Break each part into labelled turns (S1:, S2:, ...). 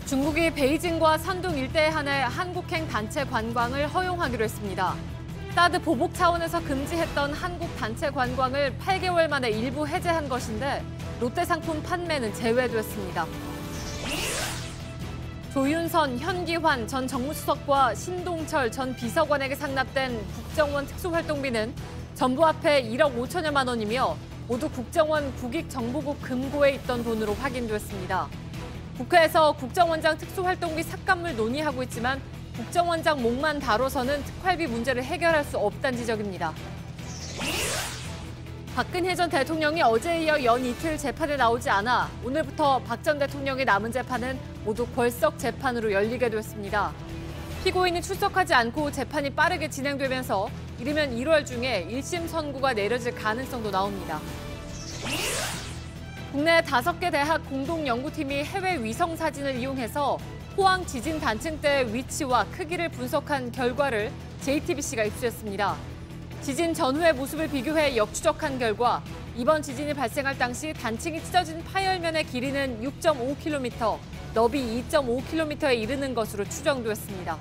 S1: 중국이 베이징과 산둥 일대에 한해 한국행 단체 관광을 허용하기로 했습니다. 사드 보복 차원에서 금지했던 한국 단체 관광을 8개월 만에 일부 해제한 것인데 롯데 상품 판매는 제외됐습니다. 조윤선, 현기환 전 정무수석과 신동철 전 비서관에게 상납된 국정원 특수활동비는 정부 앞에 1억 5천여만 원이며 모두 국정원 국익정보국 금고에 있던 돈으로 확인됐습니다. 국회에서 국정원장 특수활동비 삭감을 논의하고 있지만 국정원장 몫만 다뤄서는 특활비 문제를 해결할 수 없다는 지적입니다. 박근혜 전 대통령이 어제에 이어 연 이틀 재판에 나오지 않아 오늘부터 박 전 대통령의 남은 재판은 모두 결석 재판으로 열리게 됐습니다. 피고인이 출석하지 않고 재판이 빠르게 진행되면서 이르면 1월 중에 1심 선고가 내려질 가능성도 나옵니다. 국내 5개 대학 공동연구팀이 해외 위성 사진을 이용해서 포항 지진 단층대의 위치와 크기를 분석한 결과를 JTBC가 입수했습니다. 지진 전후의 모습을 비교해 역추적한 결과 이번 지진이 발생할 당시 단층이 찢어진 파열면의 길이는 6.5km, 너비 2.5km에 이르는 것으로 추정됐습니다.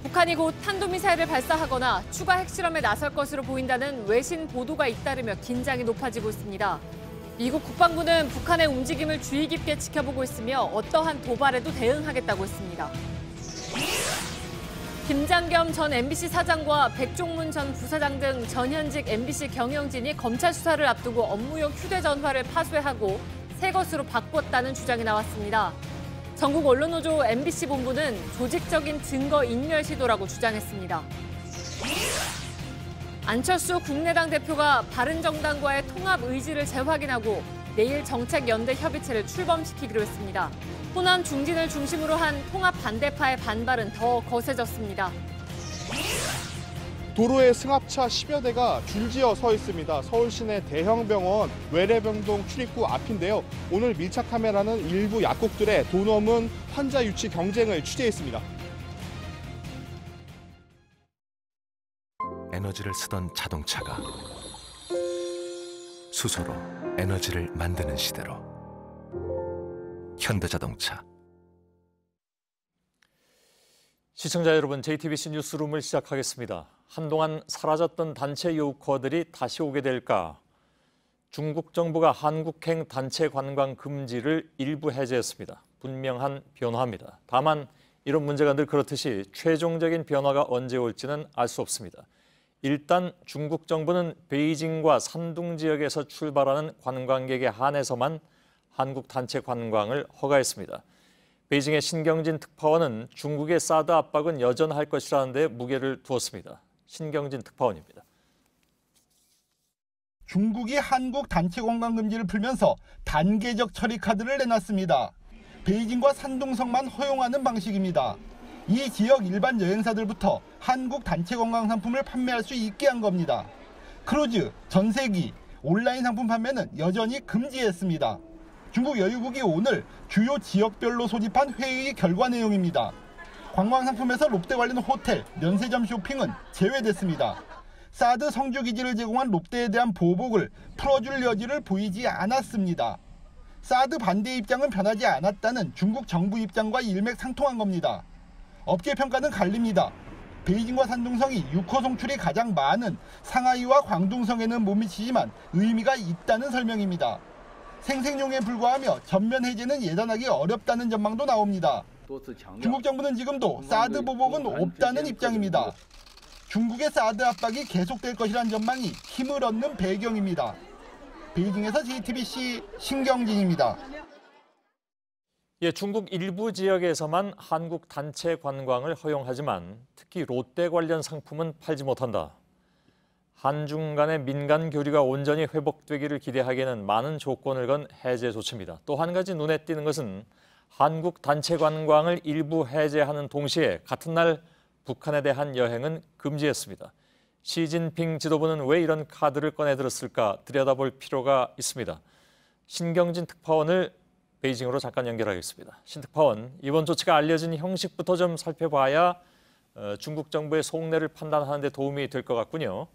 S1: 북한이 곧 탄도미사일을 발사하거나 추가 핵실험에 나설 것으로 보인다는 외신 보도가 잇따르며 긴장이 높아지고 있습니다. 미국 국방부는 북한의 움직임을 주의 깊게 지켜보고 있으며 어떠한 도발에도 대응하겠다고 했습니다. 김장겸 전 MBC 사장과 백종문 전 부사장 등 전현직 MBC 경영진이 검찰 수사를 앞두고 업무용 휴대전화를 파쇄하고 새 것으로 바꿨다는 주장이 나왔습니다. 전국 언론노조 MBC 본부는 조직적인 증거 인멸 시도라고 주장했습니다. 안철수 국내당 대표가 바른정당과의 통합 의지를 재확인하고 내일 정책연대 협의체를 출범시키기로 했습니다. 호남 중진을 중심으로 한 통합 반대파의 반발은 더 거세졌습니다.
S2: 도로에 승합차 10여 대가 줄지어 서 있습니다. 서울 시내 대형 병원 외래병동 출입구 앞인데요. 오늘 밀착 카메라는 일부 약국들의 돈 없는 환자 유치 경쟁을 취재했습니다.
S3: 에너지를 쓰던 자동차가 수소로 에너지를 만드는 시대로 현대자동차.
S4: 시청자 여러분, JTBC 뉴스룸을 시작하겠습니다. 한동안 사라졌던 단체 요커들이 다시 오게 될까? 중국 정부가 한국행 단체 관광 금지를 일부 해제했습니다. 분명한 변화입니다. 다만 이런 문제가 늘 그렇듯이 최종적인 변화가 언제 올지는 알 수 없습니다. 일단 중국 정부는 베이징과 산둥 지역에서 출발하는 관광객에 한해서만 한국 단체 관광을 허가했습니다. 베이징의 신경진 특파원은 중국의 사드 압박은 여전할 것이라는 데 무게를 두었습니다. 신경진 특파원입니다.
S5: 중국이 한국 단체 관광 금지를 풀면서 단계적 처리 카드를 내놨습니다. 베이징과 산둥성만 허용하는 방식입니다. 이 지역 일반 여행사들부터 한국 단체 관광 상품을 판매할 수 있게 한 겁니다. 크루즈, 전세기, 온라인 상품 판매는 여전히 금지했습니다. 중국 여유국이 오늘 주요 지역별로 소집한 회의 결과 내용입니다. 관광 상품에서 롯데 관련 호텔, 면세점 쇼핑은 제외됐습니다. 사드 성주 기지를 제공한 롯데에 대한 보복을 풀어줄 여지를 보이지 않았습니다. 사드 반대 입장은 변하지 않았다는 중국 정부 입장과 일맥상통한 겁니다. 업계 평가는 갈립니다. 베이징과 산둥성이 6호 송출이 가장 많은 상하이와 광둥성에는 못 미치지만 의미가 있다는 설명입니다. 생색용에 불과하며 전면 해제는 예단하기 어렵다는 전망도 나옵니다. 중국 정부는 지금도 사드 보복은 없다는 입장입니다. 중국의 사드 압박이 계속될 것이란 전망이 힘을 얻는 배경입니다. 베이징에서 JTBC 신경진입니다.
S4: 중국 일부 지역에서만 한국 단체 관광을 허용하지만 특히 롯데 관련 상품은 팔지 못한다. 한중 간의 민간 교류가 온전히 회복되기를 기대하기에는 많은 조건을 건 해제 조치입니다. 또 한 가지 눈에 띄는 것은 한국 단체 관광을 일부 해제하는 동시에 같은 날 북한에 대한 여행은 금지했습니다. 시진핑 지도부는 왜 이런 카드를 꺼내들었을까 들여다볼 필요가 있습니다. 신경진 특파원을 베이징으로 잠깐 연결하겠습니다. 신 특파원, 이번 조치가 알려진 형식부터 좀 살펴봐야 중국 정부의 속내를 판단하는 데 도움이 될 것 같군요.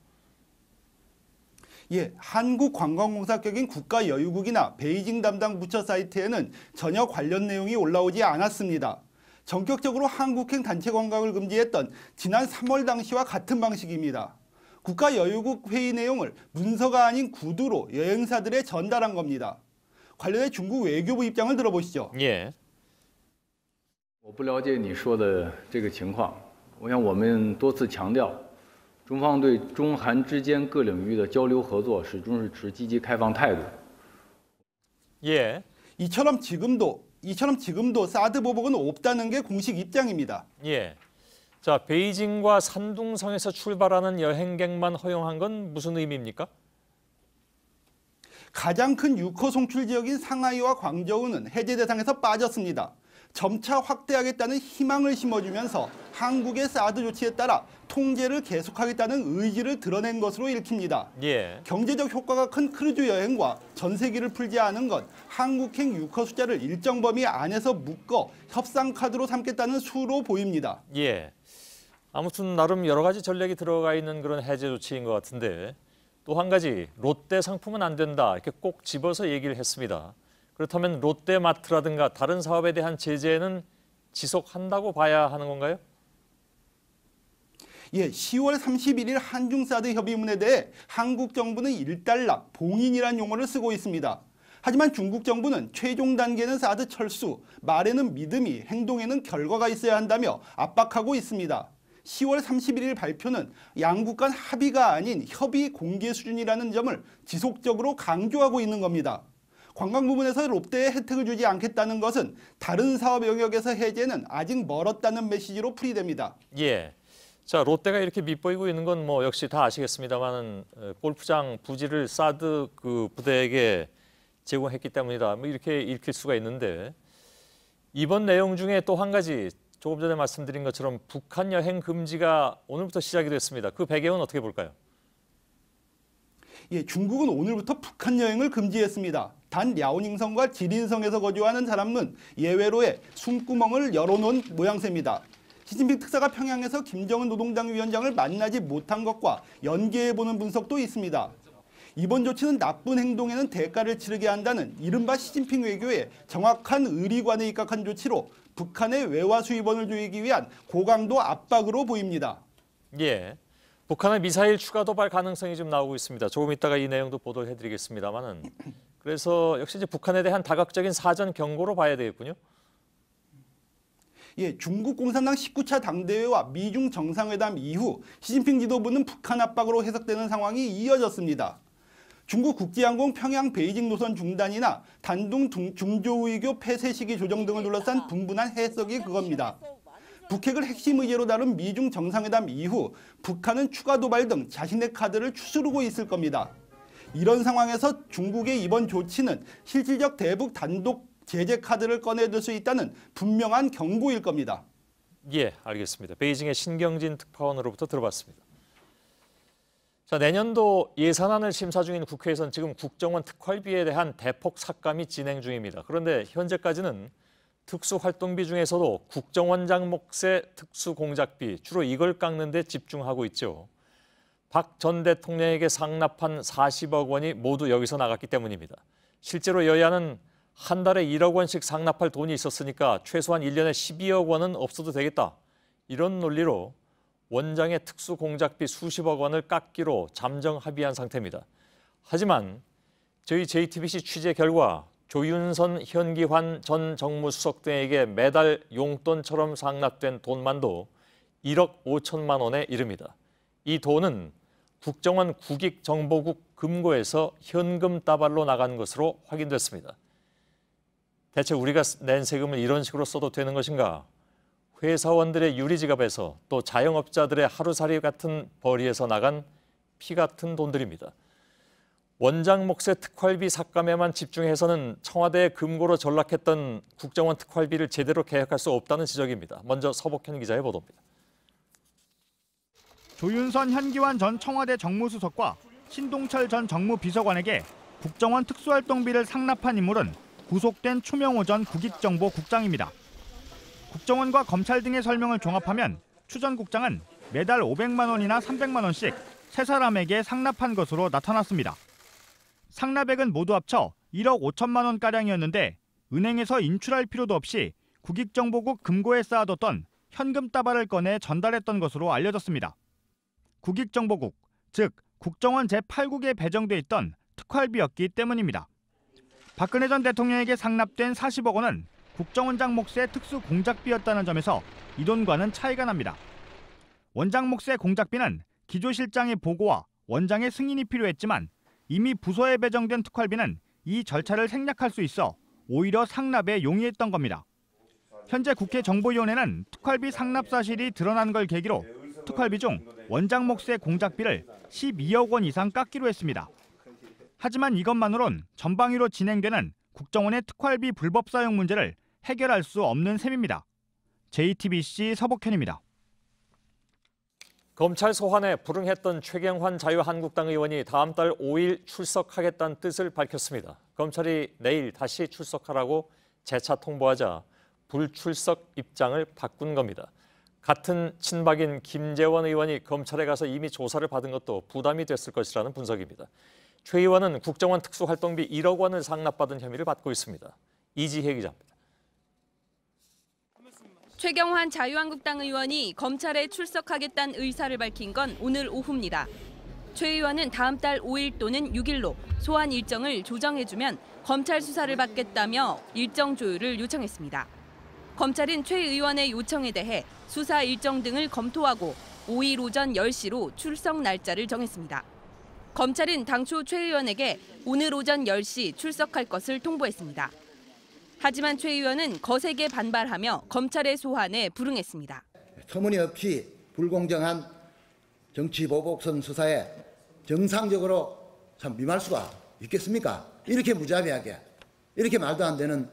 S5: 예, 한국관광공사 격인 국가여유국이나 베이징 담당 부처 사이트에는 전혀 관련 내용이 올라오지 않았습니다. 전격적으로 한국행 단체 관광을 금지했던 지난 3월 당시와 같은 방식입니다. 국가여유국 회의 내용을 문서가 아닌 구두로 여행사들에 전달한 겁니다. 관련해 중국 외교부 입장을 들어보시죠.
S4: 예.
S6: 我不了解你说的这个情况，我想我们多次强调，中方对中韩之间各领域的交流合作始终是持积极开放态度。
S4: 예.
S5: 이처럼 지금도 사드 보복은 없다는 게 공식 입장입니다.
S4: 예. 자, 베이징과 산둥성에서 출발하는 여행객만 허용한 건 무슨 의미입니까?
S5: 가장 큰 6호 송출 지역인 상하이와 광저우는 해제 대상에서 빠졌습니다. 점차 확대하겠다는 희망을 심어주면서 한국의 사드 조치에 따라 통제를 계속하겠다는 의지를 드러낸 것으로 읽힙니다.
S4: 예.
S5: 경제적 효과가 큰 크루즈 여행과 전세기를 풀지 않은 건 한국행 6호 숫자를 일정 범위 안에서 묶어 협상 카드로 삼겠다는 수로 보입니다.
S4: 예. 아무튼 나름 여러 가지 전략이 들어가 있는 그런 해제 조치인 것 같은데 또 한 가지 롯데 상품은 안 된다 이렇게 꼭 집어서 얘기를 했습니다. 그렇다면 롯데마트라든가 다른 사업에 대한 제재는 지속한다고 봐야 하는 건가요?
S5: 예, 10월 31일 한중사드 협의문에 대해 한국 정부는 일단락, 봉인이란 용어를 쓰고 있습니다. 하지만 중국 정부는 최종 단계는 사드 철수, 말에는 믿음이, 행동에는 결과가 있어야 한다며 압박하고 있습니다. 10월 31일 발표는 양국 간 합의가 아닌 협의 공개 수준이라는 점을 지속적으로 강조하고 있는 겁니다. 관광 부분에서 롯데에 혜택을 주지 않겠다는 것은 다른 사업 영역에서 해제는 아직 멀었다는 메시지로 풀이됩니다.
S4: 예. 자, 롯데가 이렇게 밉보이고 있는 건 뭐 역시 다 아시겠습니다만 골프장 부지를 사드 그 부대에게 제공했기 때문이다. 뭐 이렇게 읽힐 수가 있는데 이번 내용 중에 또 한 가지 조금 전에 말씀드린 것처럼 북한 여행 금지가 오늘부터 시작이 됐습니다. 그 배경은 어떻게 볼까요?
S5: 예, 중국은 오늘부터 북한 여행을 금지했습니다. 단 랴오닝성과 지린성에서 거주하는 사람은 예외로의 숨구멍을 열어놓은 모양새입니다. 시진핑 특사가 평양에서 김정은 노동당 위원장을 만나지 못한 것과 연계해보는 분석도 있습니다. 이번 조치는 나쁜 행동에는 대가를 치르게 한다는 이른바 시진핑 외교의 정확한 의리관에 입각한 조치로 북한의 외화 수입원을 줄이기 위한 고강도 압박으로 보입니다.
S4: 예. 북한의 미사일 추가 도발 가능성이 좀 나오고 있습니다. 조금 이따가 이 내용도 보도를 해드리겠습니다만은 그래서 역시 이제 북한에 대한 다각적인 사전 경고로 봐야 되겠군요.
S5: 예, 중국 공산당 19차 당대회와 미중 정상회담 이후 시진핑 지도부는 북한 압박으로 해석되는 상황이 이어졌습니다. 중국 국제항공 평양 베이징 노선 중단이나 단둥 중조위교 폐쇄 시기 조정 등을 둘러싼 분분한 해석이 그겁니다. 북핵을 핵심 의제로 다룬 미중 정상회담 이후 북한은 추가 도발 등 자신의 카드를 추스르고 있을 겁니다. 이런 상황에서 중국의 이번 조치는 실질적 대북 단독 제재 카드를 꺼내들 수 있다는 분명한 경고일 겁니다.
S4: 예, 알겠습니다. 베이징의 신경진 특파원으로부터 들어봤습니다. 자, 내년도 예산안을 심사 중인 국회에서는 지금 국정원 특활비에 대한 대폭 삭감이 진행 중입니다. 그런데 현재까지는 특수활동비 중에서도 국정원장 몫의 특수공작비, 주로 이걸 깎는 데 집중하고 있죠. 박 전 대통령에게 상납한 40억 원이 모두 여기서 나갔기 때문입니다. 실제로 여야는 한 달에 1억 원씩 상납할 돈이 있었으니까 최소한 1년에 12억 원은 없어도 되겠다. 이런 논리로 원장의 특수공작비 수십억 원을 깎기로 잠정 합의한 상태입니다. 하지만 저희 JTBC 취재 결과 조윤선, 현기환 전 정무수석 등에게 매달 용돈처럼 상납된 돈만도 1억 5천만 원에 이릅니다. 이 돈은 국정원 국익정보국 금고에서 현금 따발로 나간 것으로 확인됐습니다. 대체 우리가 낸 세금을 이런 식으로 써도 되는 것인가? 회사원들의 유리지갑에서 또 자영업자들의 하루살이 같은 벌이에서 나간 피 같은 돈들입니다. 원장 몫의 특활비 삭감에만 집중해서는 청와대의 금고로 전락했던 국정원 특활비를 제대로 계획할 수 없다는 지적입니다. 먼저 서복현 기자의 보도입니다.
S7: 조윤선, 현기환 전 청와대 정무수석과 신동철 전 정무비서관에게 국정원 특수활동비를 상납한 인물은 구속된 추명호 전 국익정보국장입니다. 국정원과 검찰 등의 설명을 종합하면 추 전 국장은 매달 500만 원이나 300만 원씩 세 사람에게 상납한 것으로 나타났습니다. 상납액은 모두 합쳐 1억 5천만 원가량이었는데 은행에서 인출할 필요도 없이 국익정보국 금고에 쌓아뒀던 현금 따발을 꺼내 전달했던 것으로 알려졌습니다. 국익정보국, 즉 국정원 제8국에 배정돼 있던 특활비였기 때문입니다. 박근혜 전 대통령에게 상납된 40억 원은 국정원장 몫의 특수 공작비였다는 점에서 이 돈과는 차이가 납니다. 원장 몫의 공작비는 기조실장의 보고와 원장의 승인이 필요했지만 이미 부서에 배정된 특활비는 이 절차를 생략할 수 있어 오히려 상납에 용이했던 겁니다. 현재 국회 정보위원회는 특활비 상납 사실이 드러난 걸 계기로 특활비 중 원장 몫의 공작비를 12억 원 이상 깎기로 했습니다. 하지만 이것만으론 전방위로 진행되는 국정원의 특활비 불법 사용 문제를 해결할 수 없는 셈입니다. JTBC 서복현입니다.
S4: 검찰 소환에 불응했던 최경환 자유한국당 의원이 다음 달 5일 출석하겠다는 뜻을 밝혔습니다. 검찰이 내일 다시 출석하라고 재차 통보하자 불출석 입장을 바꾼 겁니다. 같은 친박인 김재원 의원이 검찰에 가서 이미 조사를 받은 것도 부담이 됐을 것이라는 분석입니다. 최 의원은 국정원 특수활동비 1억 원을 상납받은 혐의를 받고 있습니다. 이지혜 기자입니다.
S8: 최경환 자유한국당 의원이 검찰에 출석하겠다는 의사를 밝힌 건 오늘 오후입니다. 최 의원은 다음 달 5일 또는 6일로 소환 일정을 조정해주면 검찰 수사를 받겠다며 일정 조율을 요청했습니다. 검찰은 최 의원의 요청에 대해 수사 일정 등을 검토하고 5일 오전 10시로 출석 날짜를 정했습니다. 검찰은 당초 최 의원에게 오늘 오전 10시 출석할 것을 통보했습니다. 하지만 최 의원은 거세게 반발하며 검찰의 소환에 불응했습니다.
S9: 터무니없이 불공정한 정치보복선 수사에 정상적으로 참 임할 수가 있겠습니까? 이렇게 무자비하게, 이렇게 말도 안 되는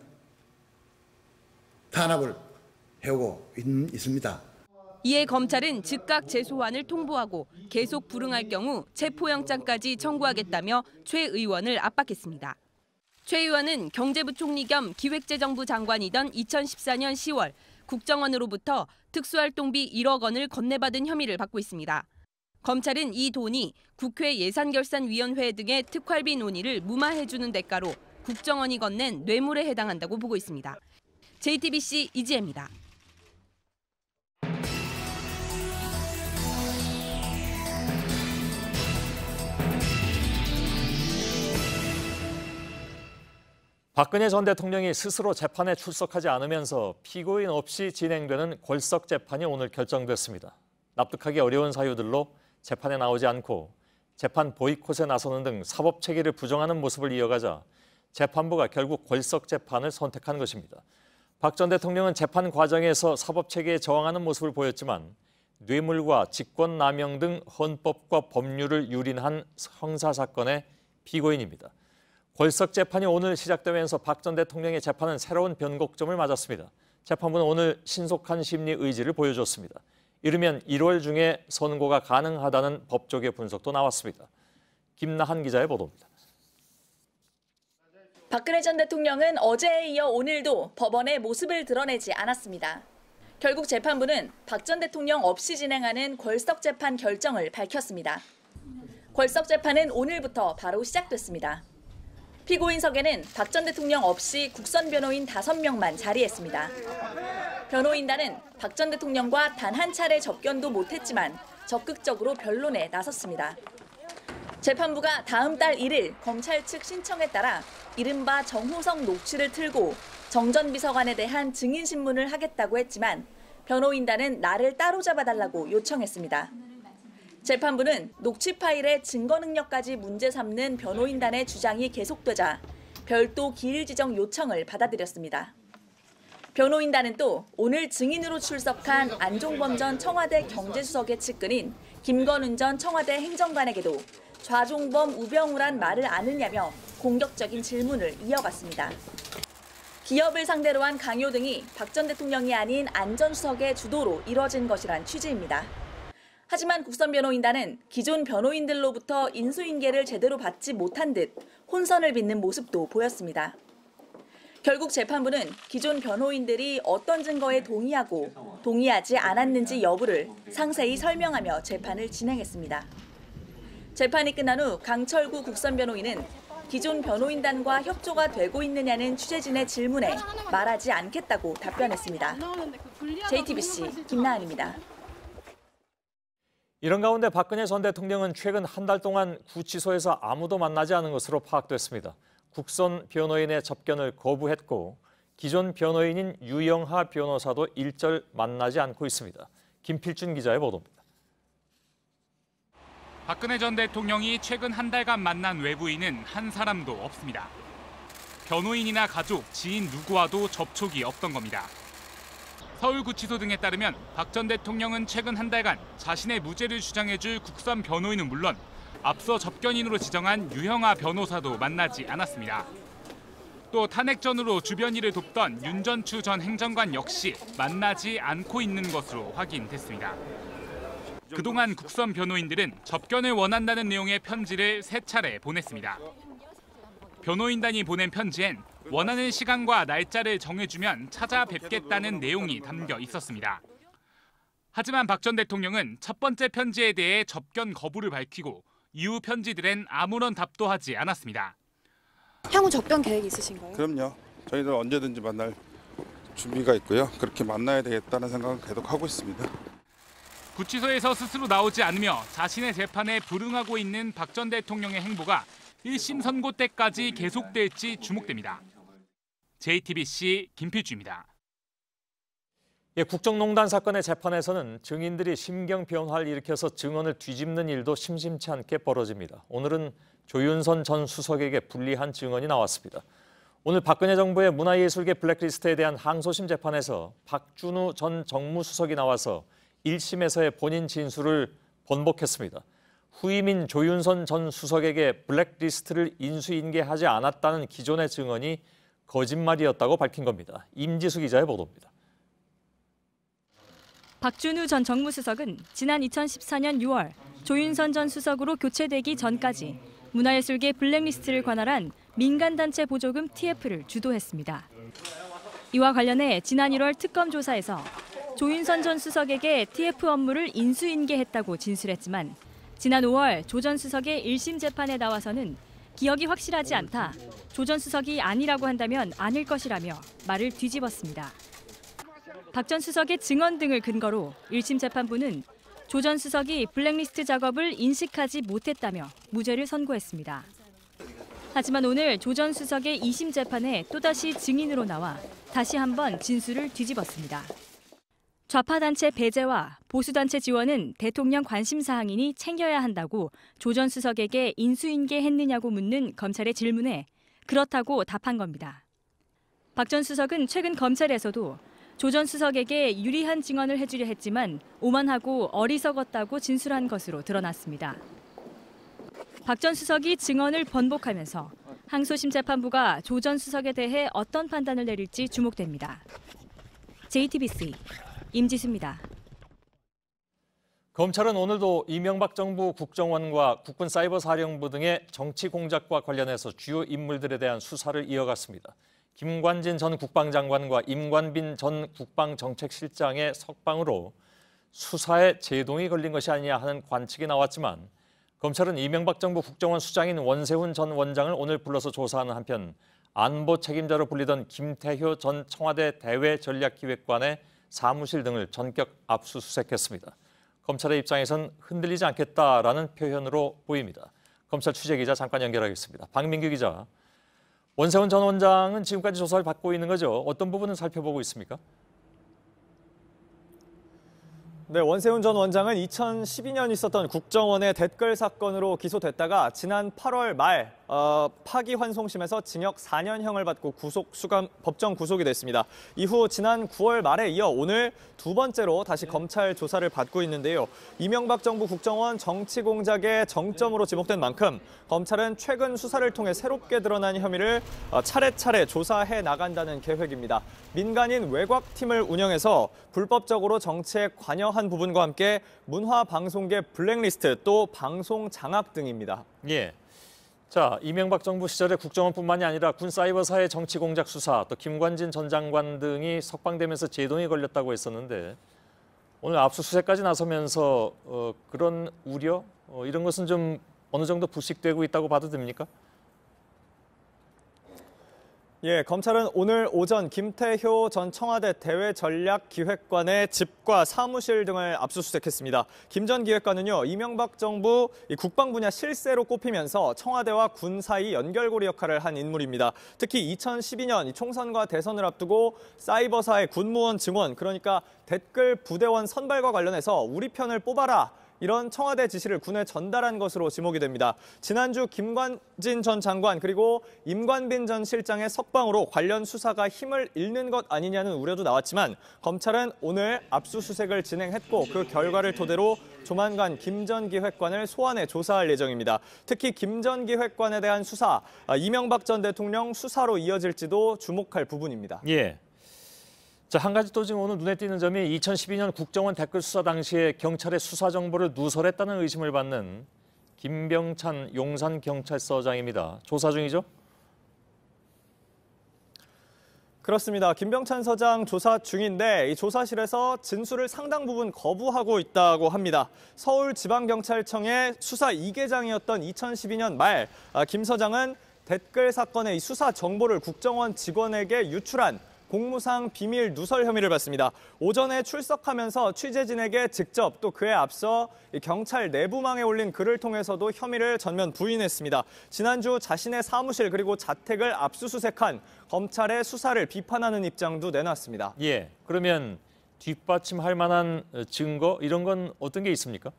S9: 탄압을 해오고 있습니다.
S8: 이에 검찰은 즉각 재소환을 통보하고 계속 불응할 경우 체포영장까지 청구하겠다며 최 의원을 압박했습니다. 최 의원은 경제부총리 겸 기획재정부 장관이던 2014년 10월 국정원으로부터 특수활동비 1억 원을 건네받은 혐의를 받고 있습니다. 검찰은 이 돈이 국회 예산결산위원회 등의 특활비 논의를 무마해주는 대가로 국정원이 건넨 뇌물에 해당한다고 보고 있습니다. JTBC 이지혜입니다.
S4: 박근혜 전 대통령이 스스로 재판에 출석하지 않으면서 피고인 없이 진행되는 궐석 재판이 오늘 결정됐습니다. 납득하기 어려운 사유들로 재판에 나오지 않고 재판 보이콧에 나서는 등 사법 체계를 부정하는 모습을 이어가자 재판부가 결국 궐석 재판을 선택한 것입니다. 박 전 대통령은 재판 과정에서 사법 체계에 저항하는 모습을 보였지만 뇌물과 직권남용 등 헌법과 법률을 유린한 형사사건의 피고인입니다. 궐석 재판이 오늘 시작되면서 박 전 대통령의 재판은 새로운 변곡점을 맞았습니다. 재판부는 오늘 신속한 심리 의지를 보여줬습니다. 이르면 1월 중에 선고가 가능하다는 법조계 분석도 나왔습니다. 김나한 기자의 보도입니다.
S10: 박근혜 전 대통령은 어제에 이어 오늘도 법원에 모습을 드러내지 않았습니다. 결국 재판부는 박 전 대통령 없이 진행하는 궐석 재판 결정을 밝혔습니다. 궐석 재판은 오늘부터 바로 시작됐습니다. 피고인석에는 박 전 대통령 없이 국선 변호인 5명만 자리했습니다. 변호인단은 박 전 대통령과 단 한 차례 접견도 못했지만 적극적으로 변론에 나섰습니다. 재판부가 다음 달 1일 검찰 측 신청에 따라 이른바 정호성 녹취를 틀고 정 전 비서관에 대한 증인신문을 하겠다고 했지만 변호인단은 날을 따로 잡아달라고 요청했습니다. 재판부는 녹취 파일의 증거 능력까지 문제 삼는 변호인단의 주장이 계속되자 별도 기일 지정 요청을 받아들였습니다. 변호인단은 또 오늘 증인으로 출석한 안종범 전 청와대 경제수석의 측근인 김건운 전 청와대 행정관에게도 좌종범 우병우란 말을 아느냐며 공격적인 질문을 이어갔습니다. 기업을 상대로 한 강요 등이 박 전 대통령이 아닌 안 전 수석의 주도로 이뤄진 것이란 취지입니다. 하지만 국선변호인단은 기존 변호인들로부터 인수인계를 제대로 받지 못한 듯 혼선을 빚는 모습도 보였습니다. 결국 재판부는 기존 변호인들이 어떤 증거에 동의하고 동의하지 않았는지 여부를 상세히 설명하며 재판을 진행했습니다. 재판이 끝난 후 강철구 국선변호인은 기존 변호인단과 협조가 되고 있느냐는 취재진의 질문에 말하지 않겠다고 답변했습니다. JTBC 김나은입니다.
S4: 이런 가운데 박근혜 전 대통령은 최근 한 달 동안 구치소에서 아무도 만나지 않은 것으로 파악됐습니다. 국선 변호인의 접견을 거부했고 기존 변호인인 유영하 변호사도 일절 만나지 않고 있습니다. 김필준 기자의 보도입니다.
S11: 박근혜 전 대통령이 최근 한 달간 만난 외부인은 한 사람도 없습니다. 변호인이나 가족, 지인 누구와도 접촉이 없던 겁니다. 서울구치소 등에 따르면 박 전 대통령은 최근 한 달간 자신의 무죄를 주장해줄 국선 변호인은 물론 앞서 접견인으로 지정한 유형아 변호사도 만나지 않았습니다. 또 탄핵 전으로 주변 일을 돕던 윤전추 전 행정관 역시 만나지 않고 있는 것으로 확인됐습니다. 그동안 국선 변호인들은 접견을 원한다는 내용의 편지를 3차례 보냈습니다. 변호인단이 보낸 편지엔 원하는 시간과 날짜를 정해주면 찾아뵙겠다는 내용이 담겨 있었습니다. 하지만 박 전 대통령은 첫 번째 편지에 대해 접견 거부를 밝히고 이후 편지들엔 아무런 답도 하지 않았습니다.
S12: 향후 접견 계획 있으신가요?
S13: 그럼요. 저희들 언제든지 만날 준비가 있고요. 그렇게 만나야 되겠다는 생각은 계속 하고 있습니다.
S11: 구치소에서 스스로 나오지 않으며 자신의 재판에 불응하고 있는 박 전 대통령의 행보가 1심 선고 때까지 계속될지 주목됩니다. JTBC 김필주입니다.
S4: 국정농단 사건의 재판에서는 증인들이 심경 변화를 일으켜서 증언을 뒤집는 일도 심심치 않게 벌어집니다. 오늘은 조윤선 전 수석에게 불리한 증언이 나왔습니다. 오늘 박근혜 정부의 문화예술계 블랙리스트에 대한 항소심 재판에서 박준우 전 정무수석이 나와서 1심에서의 본인 진술을 번복했습니다. 후임인 조윤선 전 수석에게 블랙리스트를 인수인계하지 않았다는 기존의 증언이 거짓말이었다고 밝힌 겁니다. 임지수 기자의 보도입니다.
S14: 박준우 전 정무수석은 지난 2014년 6월 조윤선 전 수석으로 교체되기 전까지 문화예술계 블랙리스트를 관할한 민간단체 보조금 TF를 주도했습니다. 이와 관련해 지난 1월 특검 조사에서 조윤선 전 수석에게 TF 업무를 인수인계했다고 진술했지만 지난 5월 조 전 수석의 1심 재판에 나와서는 기억이 확실하지 않다, 조 전 수석이 아니라고 한다면 아닐 것이라며 말을 뒤집었습니다. 박 전 수석의 증언 등을 근거로 1심 재판부는 조 전 수석이 블랙리스트 작업을 인식하지 못했다며 무죄를 선고했습니다. 하지만 오늘 조 전 수석의 2심 재판에 또다시 증인으로 나와 다시 한번 진술을 뒤집었습니다. 좌파 단체 배제와 보수 단체 지원은 대통령 관심 사항이니 챙겨야 한다고 조 전 수석에게 인수인계했느냐고 묻는 검찰의 질문에 그렇다고 답한 겁니다. 박 전 수석은 최근 검찰에서도 조 전 수석에게 유리한 증언을 해주려 했지만 오만하고 어리석었다고 진술한 것으로 드러났습니다. 박 전 수석이 증언을 번복하면서 항소심 재판부가 조 전 수석에 대해 어떤 판단을 내릴지 주목됩니다. JTBC 임지수입니다.
S4: 검찰은 오늘도 이명박 정부 국정원과 국군사이버사령부 등의 정치 공작과 관련해서 주요 인물들에 대한 수사를 이어갔습니다. 김관진 전 국방장관과 임관빈 전 국방정책실장의 석방으로 수사에 제동이 걸린 것이 아니냐 하는 관측이 나왔지만 검찰은 이명박 정부 국정원 수장인 원세훈 전 원장을 오늘 불러서 조사하는 한편 안보 책임자로 불리던 김태효 전 청와대 대외전략기획관의 사무실 등을 전격 압수수색했습니다. 검찰의 입장에선 흔들리지 않겠다라는 표현으로 보입니다. 검찰 취재기자 잠깐 연결하겠습니다. 박민규 기자. 원세훈 전 원장은 지금까지 조사를 받고 있는 거죠. 어떤 부분을 살펴보고 있습니까?
S15: 네, 원세훈 전 원장은 2012년 있었던 국정원의 댓글 사건으로 기소됐다가 지난 8월 말 파기환송심에서 징역 4년형을 받고 법정 구속이 됐습니다. 이후 지난 9월 말에 이어 오늘 두 번째로 다시 검찰 조사를 받고 있는데요. 이명박 정부 국정원 정치 공작의 정점으로 지목된 만큼 검찰은 최근 수사를 통해 새롭게 드러난 혐의를 차례차례 조사해 나간다는 계획입니다. 민간인 외곽팀을 운영해서 불법적으로 정치에 관여한 부분과 함께 문화방송계 블랙리스트 또 방송 장악 등입니다.
S4: 예. 자, 이명박 정부 시절에 국정원뿐만이 아니라 군사이버사의 정치 공작 수사, 또 김관진 전 장관 등이 석방되면서 제동이 걸렸다고 했었는데 오늘 압수수색까지 나서면서 그런 우려, 이런 것은 좀 어느 정도 불식되고 있다고 봐도 됩니까?
S15: 예, 검찰은 오늘 오전 김태효 전 청와대 대외전략기획관의 집과 사무실 등을 압수수색했습니다. 김 전 기획관은요, 이명박 정부 국방 분야 실세로 꼽히면서 청와대와 군 사이 연결고리 역할을 한 인물입니다. 특히 2012년 총선과 대선을 앞두고 사이버사의 군무원 증원, 그러니까 댓글 부대원 선발과 관련해서 우리 편을 뽑아라, 이런 청와대 지시를 군에 전달한 것으로 지목이 됩니다. 지난주 김관진 전 장관 그리고 임관빈 전 실장의 석방으로 관련 수사가 힘을 잃는 것 아니냐는 우려도 나왔지만 검찰은 오늘 압수수색을 진행했고 그 결과를 토대로 조만간 김 전 기획관을 소환해 조사할 예정입니다. 특히 김 전 기획관에 대한 수사, 이명박 전 대통령 수사로 이어질지도 주목할 부분입니다.
S4: 예. 자, 한 가지 또 지금 오늘 눈에 띄는 점이 2012년 국정원 댓글 수사 당시에 경찰의 수사 정보를 누설했다는 의심을 받는 김병찬 용산경찰서장입니다. 조사 중이죠?
S15: 그렇습니다. 김병찬 서장 조사 중인데 이 조사실에서 진술을 상당 부분 거부하고 있다고 합니다. 서울지방경찰청의 수사 2계장이었던 2012년 말 김 서장은 댓글 사건의 수사 정보를 국정원 직원에게 유출한 공무상 비밀 누설 혐의를 받습니다. 오전에 출석하면서 취재진에게 직접 또 그에 앞서 경찰 내부망에 올린 글을 통해서도 혐의를 전면 부인했습니다. 지난주 자신의 사무실 그리고 자택을 압수수색한 검찰의 수사를 비판하는 입장도 내놨습니다.
S4: 예, 그러면 뒷받침할 만한 증거 이런 건 어떤 게 있습니까?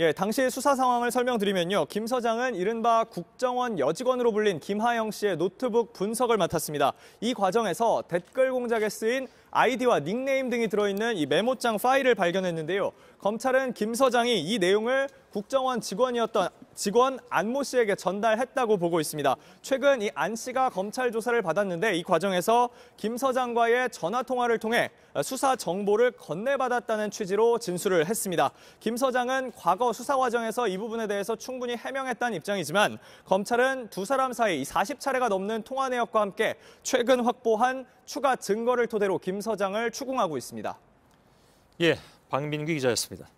S15: 예, 당시 수사 상황을 설명드리면요. 김 서장은 이른바 국정원 여직원으로 불린 김하영 씨의 노트북 분석을 맡았습니다. 이 과정에서 댓글 공작에 쓰인 아이디와 닉네임 등이 들어있는 이 메모장 파일을 발견했는데요. 검찰은 김 서장이 이 내용을 국정원 직원 안모 씨에게 전달했다고 보고 있습니다. 최근 이 안 씨가 검찰 조사를 받았는데 이 과정에서 김 서장과의 전화 통화를 통해 수사 정보를 건네받았다는 취지로 진술을 했습니다. 김 서장은 과거 수사 과정에서 이 부분에 대해서 충분히 해명했다는 입장이지만 검찰은 두 사람 사이 40차례가 넘는 통화 내역과 함께 최근 확보한 추가 증거를 토대로 김 서장을 추궁하고 있습니다.
S4: 예, 박민규 기자였습니다.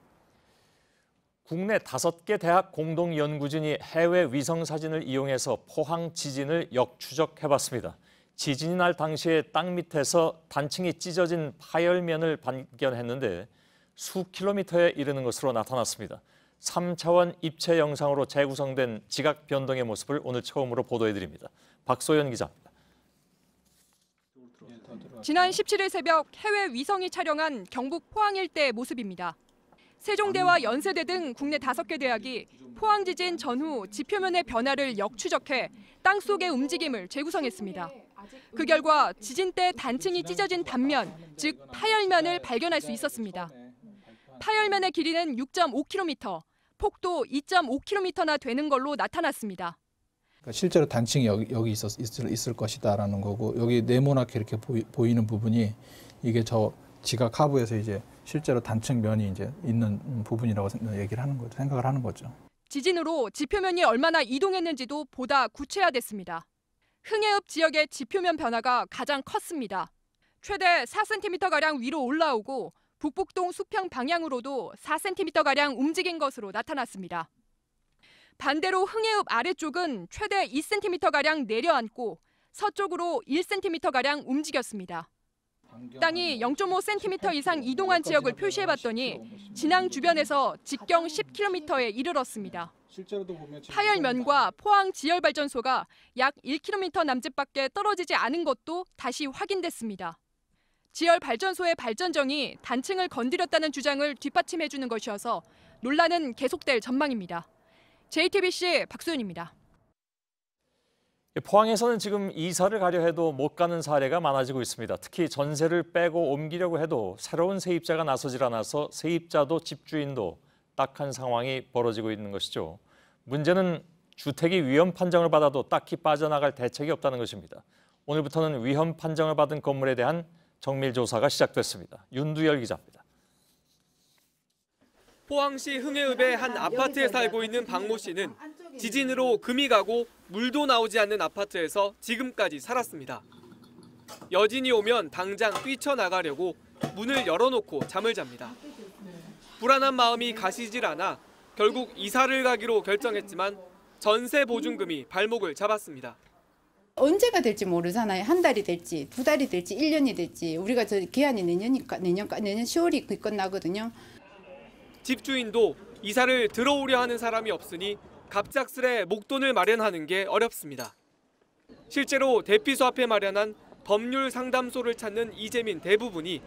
S4: 국내 5개 대학 공동연구진이 해외 위성사진을 이용해서 포항 지진을 역추적해봤습니다. 지진이 날 당시에 땅 밑에서 단층이 찢어진 파열면을 발견했는데 수 킬로미터에 이르는 것으로 나타났습니다. 3차원 입체 영상으로 재구성된 지각 변동의 모습을 오늘 처음으로 보도해드립니다. 박소연 기자입니다.
S16: 지난 17일 새벽 해외 위성이 촬영한 경북 포항 일대의 모습입니다. 세종대와 연세대 등 국내 5개 대학이 포항 지진 전후 지표면의 변화를 역추적해 땅속의 움직임을 재구성했습니다. 그 결과 지진 때 단층이 찢어진 단면, 즉 파열면을 발견할 수 있었습니다. 파열면의 길이는 6.5km, 폭도 2.5km나 되는 걸로 나타났습니다.
S17: 실제로 단층이 여기 있을 것이다라는 거고, 여기 네모나게 이렇게 보이는 부분이 이게 저 지각 하부에서 이제 실제로 단층 면이 이제 있는 부분이라고 얘기를 하는 거죠. 생각을 하는 거죠.
S16: 지진으로 지표면이 얼마나 이동했는지도 보다 구체화됐습니다. 흥해읍 지역의 지표면 변화가 가장 컸습니다. 최대 4cm가량 위로 올라오고 북북동 수평 방향으로도 4cm가량 움직인 것으로 나타났습니다. 반대로 흥해읍 아래쪽은 최대 2cm가량 내려앉고 서쪽으로 1cm가량 움직였습니다. 땅이 0.5cm 이상 이동한 지역을 표시해봤더니 진앙 주변에서 직경 10km에 이르렀습니다. 파열면과 포항 지열발전소가 약 1km 남짓밖에 떨어지지 않은 것도 다시 확인됐습니다. 지열발전소의 발전정이 단층을 건드렸다는 주장을 뒷받침해주는 것이어서 논란은 계속될 전망입니다. JTBC 박소연입니다.
S4: 포항에서는 지금 이사를 가려 해도 못 가는 사례가 많아지고 있습니다. 특히 전세를 빼고 옮기려고 해도 새로운 세입자가 나서질 않아서 세입자도 집주인도 딱한 상황이 벌어지고 있는 것이죠. 문제는 주택이 위험 판정을 받아도 딱히 빠져나갈 대책이 없다는 것입니다. 오늘부터는 위험 판정을 받은 건물에 대한 정밀 조사가 시작됐습니다. 윤두열 기자입니다.
S18: 포항시 흥해읍의 한 아파트에 살고 있는 박모 씨는 지진으로 금이 가고 물도 나오지 않는 아파트에서 지금까지 살았습니다. 여진이 오면 당장 뛰쳐나가려고 문을 열어놓고 잠을 잡니다. 불안한 마음이 가시질 않아 결국 이사를 가기로 결정했지만 전세 보증금이 발목을 잡았습니다.
S19: 언제가 될지 모르잖아요. 한 달이 될지, 두 달이 될지, 1년이 될지. 우리가 저 기한이 내년 10월이 끝나거든요.
S18: 집주인도 이사를 들어오려 하는 사람이 없으니 갑작스레 목돈을 마련하는 게 어렵습니다. 실제로 대피소 앞에 마련한 법률 상담소를 찾는 이재민 대부분이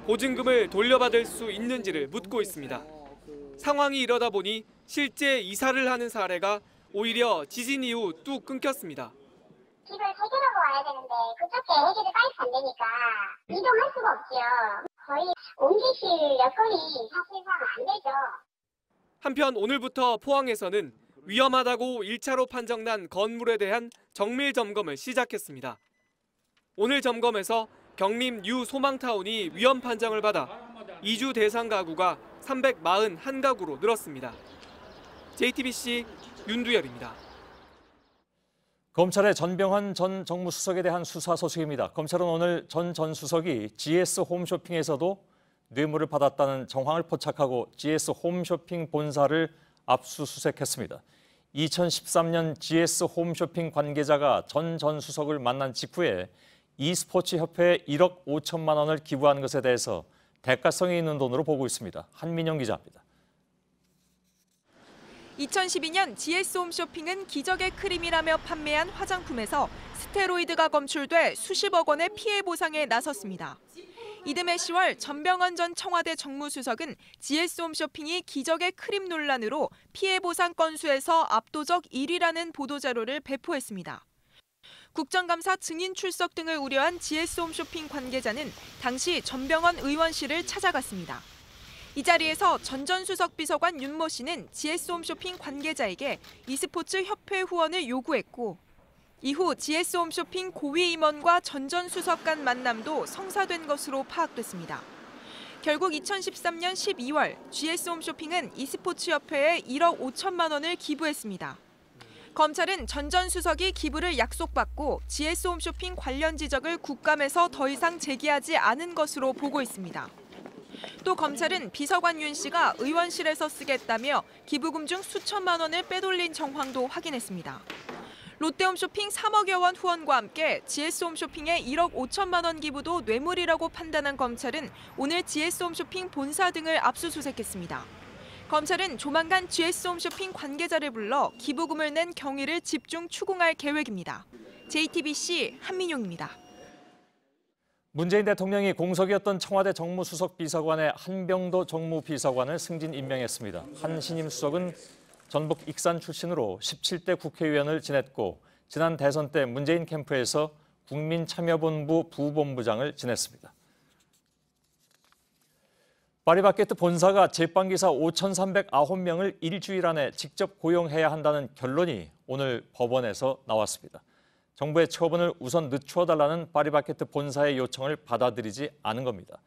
S18: 보증금을 돌려받을 수 있는지를 묻고 있습니다. 상황이 이러다 보니 실제 이사를 하는 사례가 오히려 지진 이후 뚝 끊겼습니다.
S20: 집을 해결하고 와야 되는데 그쪽에 해결이 빨리 안 되니까 이동할 수가 없죠. 거의 옮기실 여건이 사실상 안 되죠.
S18: 한편 오늘부터 포항에서는 위험하다고 1차로 판정난 건물에 대한 정밀 점검을 시작했습니다. 오늘 점검에서 경림 뉴 소망타운이 위험 판정을 받아 이주 대상 가구가 341가구로 늘었습니다. JTBC 윤두열입니다.
S4: 검찰의 전병헌 전 정무수석에 대한 수사 소식입니다. 검찰은 오늘 전 수석이 GS 홈쇼핑에서도 뇌물을 받았다는 정황을 포착하고 GS 홈쇼핑 본사를 압수수색했습니다. 2013년 GS 홈쇼핑 관계자가 전 수석을 만난 직후에 e스포츠 협회에 1억 5천만 원을 기부한 것에 대해서 대가성이 있는 돈으로 보고 있습니다. 한민영 기자입니다.
S21: 2012년 GS 홈쇼핑은 기적의 크림이라며 판매한 화장품에서 스테로이드가 검출돼 수십억 원의 피해 보상에 나섰습니다. 이듬해 10월 전병헌 전 청와대 정무수석은 GS 홈쇼핑이 기적의 크림 논란으로 피해 보상 건수에서 압도적 1위라는 보도자료를 배포했습니다. 국정감사 증인 출석 등을 우려한 GS 홈쇼핑 관계자는 당시 전병헌 의원실을 찾아갔습니다. 이 자리에서 전 수석 비서관 윤모 씨는 GS 홈쇼핑 관계자에게 e스포츠 협회 후원을 요구했고 이후 GS 홈쇼핑 고위 임원과 전 수석 간 만남도 성사된 것으로 파악됐습니다. 결국 2013년 12월 GS 홈쇼핑은 e스포츠 협회에 1억 5천만 원을 기부했습니다. 검찰은 전 수석이 기부를 약속받고 GS 홈쇼핑 관련 지적을 국감에서 더 이상 제기하지 않은 것으로 보고 있습니다. 또 검찰은 비서관 윤 씨가 의원실에서 쓰겠다며 기부금 중 수천만 원을 빼돌린 정황도 확인했습니다. 롯데홈쇼핑 3억여 원 후원과 함께 GS홈쇼핑의 1억 5천만 원 기부도 뇌물이라고 판단한 검찰은 오늘 GS홈쇼핑 본사 등을 압수수색했습니다. 검찰은 조만간 GS홈쇼핑 관계자를 불러 기부금을 낸 경위를 집중 추궁할 계획입니다. JTBC 한민용입니다.
S4: 문재인 대통령이 공석이었던 청와대 정무수석 비서관의 한병도 정무비서관을 승진 임명했습니다. 한 신임 수석은 전북 익산 출신으로 17대 국회의원을 지냈고 지난 대선 때 문재인 캠프에서 국민참여본부 부본부장을 지냈습니다. 파리바게뜨 본사가 제빵기사 5,309명을 일주일 안에 직접 고용해야 한다는 결론이 오늘 법원에서 나왔습니다. 정부의 처분을 우선 늦추어달라는 파리바게뜨 본사의 요청을 받아들이지 않은 겁니다.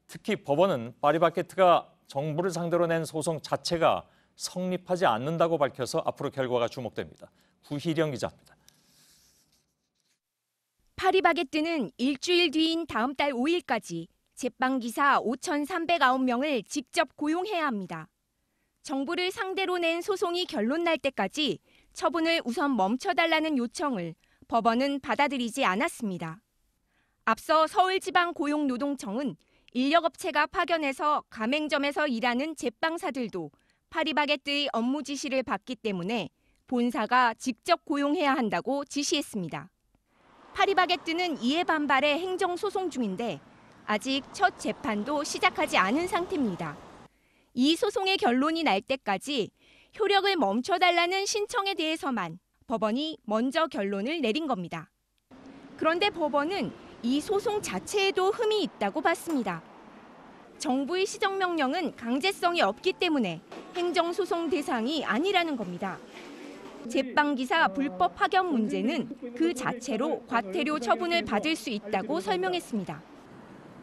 S4: 특히 법원은 파리바게뜨가 정부를 상대로 낸 소송 자체가 성립하지 않는다고 밝혀서 앞으로 결과가 주목됩니다. 구희령 기자입니다.
S22: 파리바게뜨는 일주일 뒤인 다음 달 5일까지 제빵기사 5,309명을 직접 고용해야 합니다. 정부를 상대로 낸 소송이 결론 날 때까지 처분을 우선 멈춰달라는 요청을 법원은 받아들이지 않았습니다. 앞서 서울지방고용노동청은 인력업체가 파견해서 가맹점에서 일하는 제빵사들도 파리바게뜨의 업무 지시를 받기 때문에 본사가 직접 고용해야 한다고 지시했습니다. 파리바게뜨는 이에 반발해 행정소송 중인데 아직 첫 재판도 시작하지 않은 상태입니다. 이 소송의 결론이 날 때까지 효력을 멈춰달라는 신청에 대해서만 법원이 먼저 결론을 내린 겁니다. 그런데 법원은 이 소송 자체에도 흠이 있다고 봤습니다. 정부의 시정명령은 강제성이 없기 때문에 행정소송 대상이 아니라는 겁니다. 제빵기사 불법 파견 문제는 그 자체로 과태료 처분을 받을 수 있다고 설명했습니다.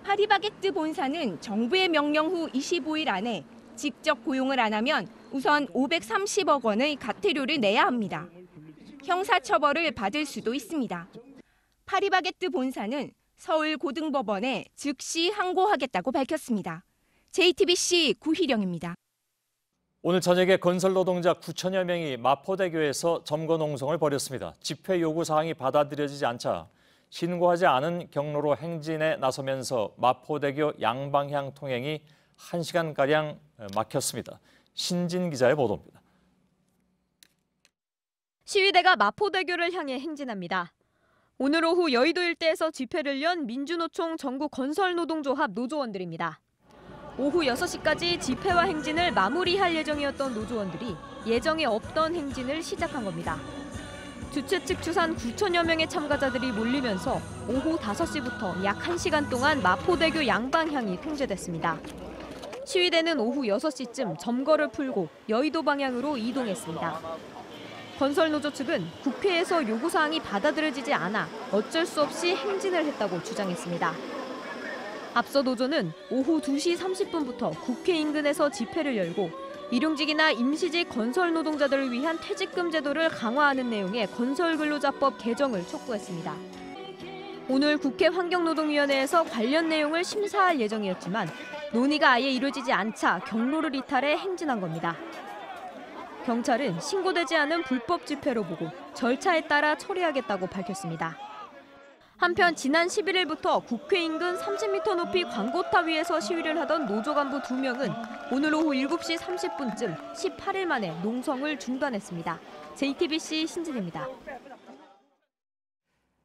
S22: 파리바게뜨 본사는 정부의 명령 후 25일 안에 직접 고용을 안 하면 우선 530억 원의 과태료를 내야 합니다. 형사처벌을 받을 수도 있습니다. 파리바게뜨 본사는 서울고등법원에 즉시 항고하겠다고 밝혔습니다. JTBC 구희령입니다.
S4: 오늘 저녁에 건설 노동자 9천여 명이 마포대교에서 점거 농성을 벌였습니다. 집회 요구 사항이 받아들여지지 않자 신고하지 않은 경로로 행진에 나서면서 마포대교 양방향 통행이 1시간가량 막혔습니다. 신진 기자의 보도입니다.
S14: 시위대가 마포대교를 향해 행진합니다. 오늘 오후 여의도 일대에서 집회를 연 민주노총 전국 건설노동조합 노조원들입니다. 오후 6시까지 집회와 행진을 마무리할 예정이었던 노조원들이 예정에 없던 행진을 시작한 겁니다. 주최 측 추산 9천여 명의 참가자들이 몰리면서 오후 5시부터 약 1시간 동안 마포대교 양방향이 통제됐습니다. 시위대는 오후 6시쯤 점거를 풀고 여의도 방향으로 이동했습니다. 건설노조 측은 국회에서 요구사항이 받아들여지지 않아 어쩔 수 없이 행진을 했다고 주장했습니다. 앞서 노조는 오후 2시 30분부터 국회 인근에서 집회를 열고 일용직이나 임시직 건설 노동자들을 위한 퇴직금 제도를 강화하는 내용의 건설근로자법 개정을 촉구했습니다. 오늘 국회 환경노동위원회에서 관련 내용을 심사할 예정이었지만 논의가 아예 이루어지지 않자 경로를 이탈해 행진한 겁니다. 경찰은 신고되지 않은 불법 집회로 보고 절차에 따라 처리하겠다고 밝혔습니다. 한편 지난 11일부터 국회 인근 30m 높이 광고탑 위에서 시위를 하던 노조 간부 2명은 오늘 오후 7시 30분쯤 18일 만에 농성을 중단했습니다. JTBC 신진입니다.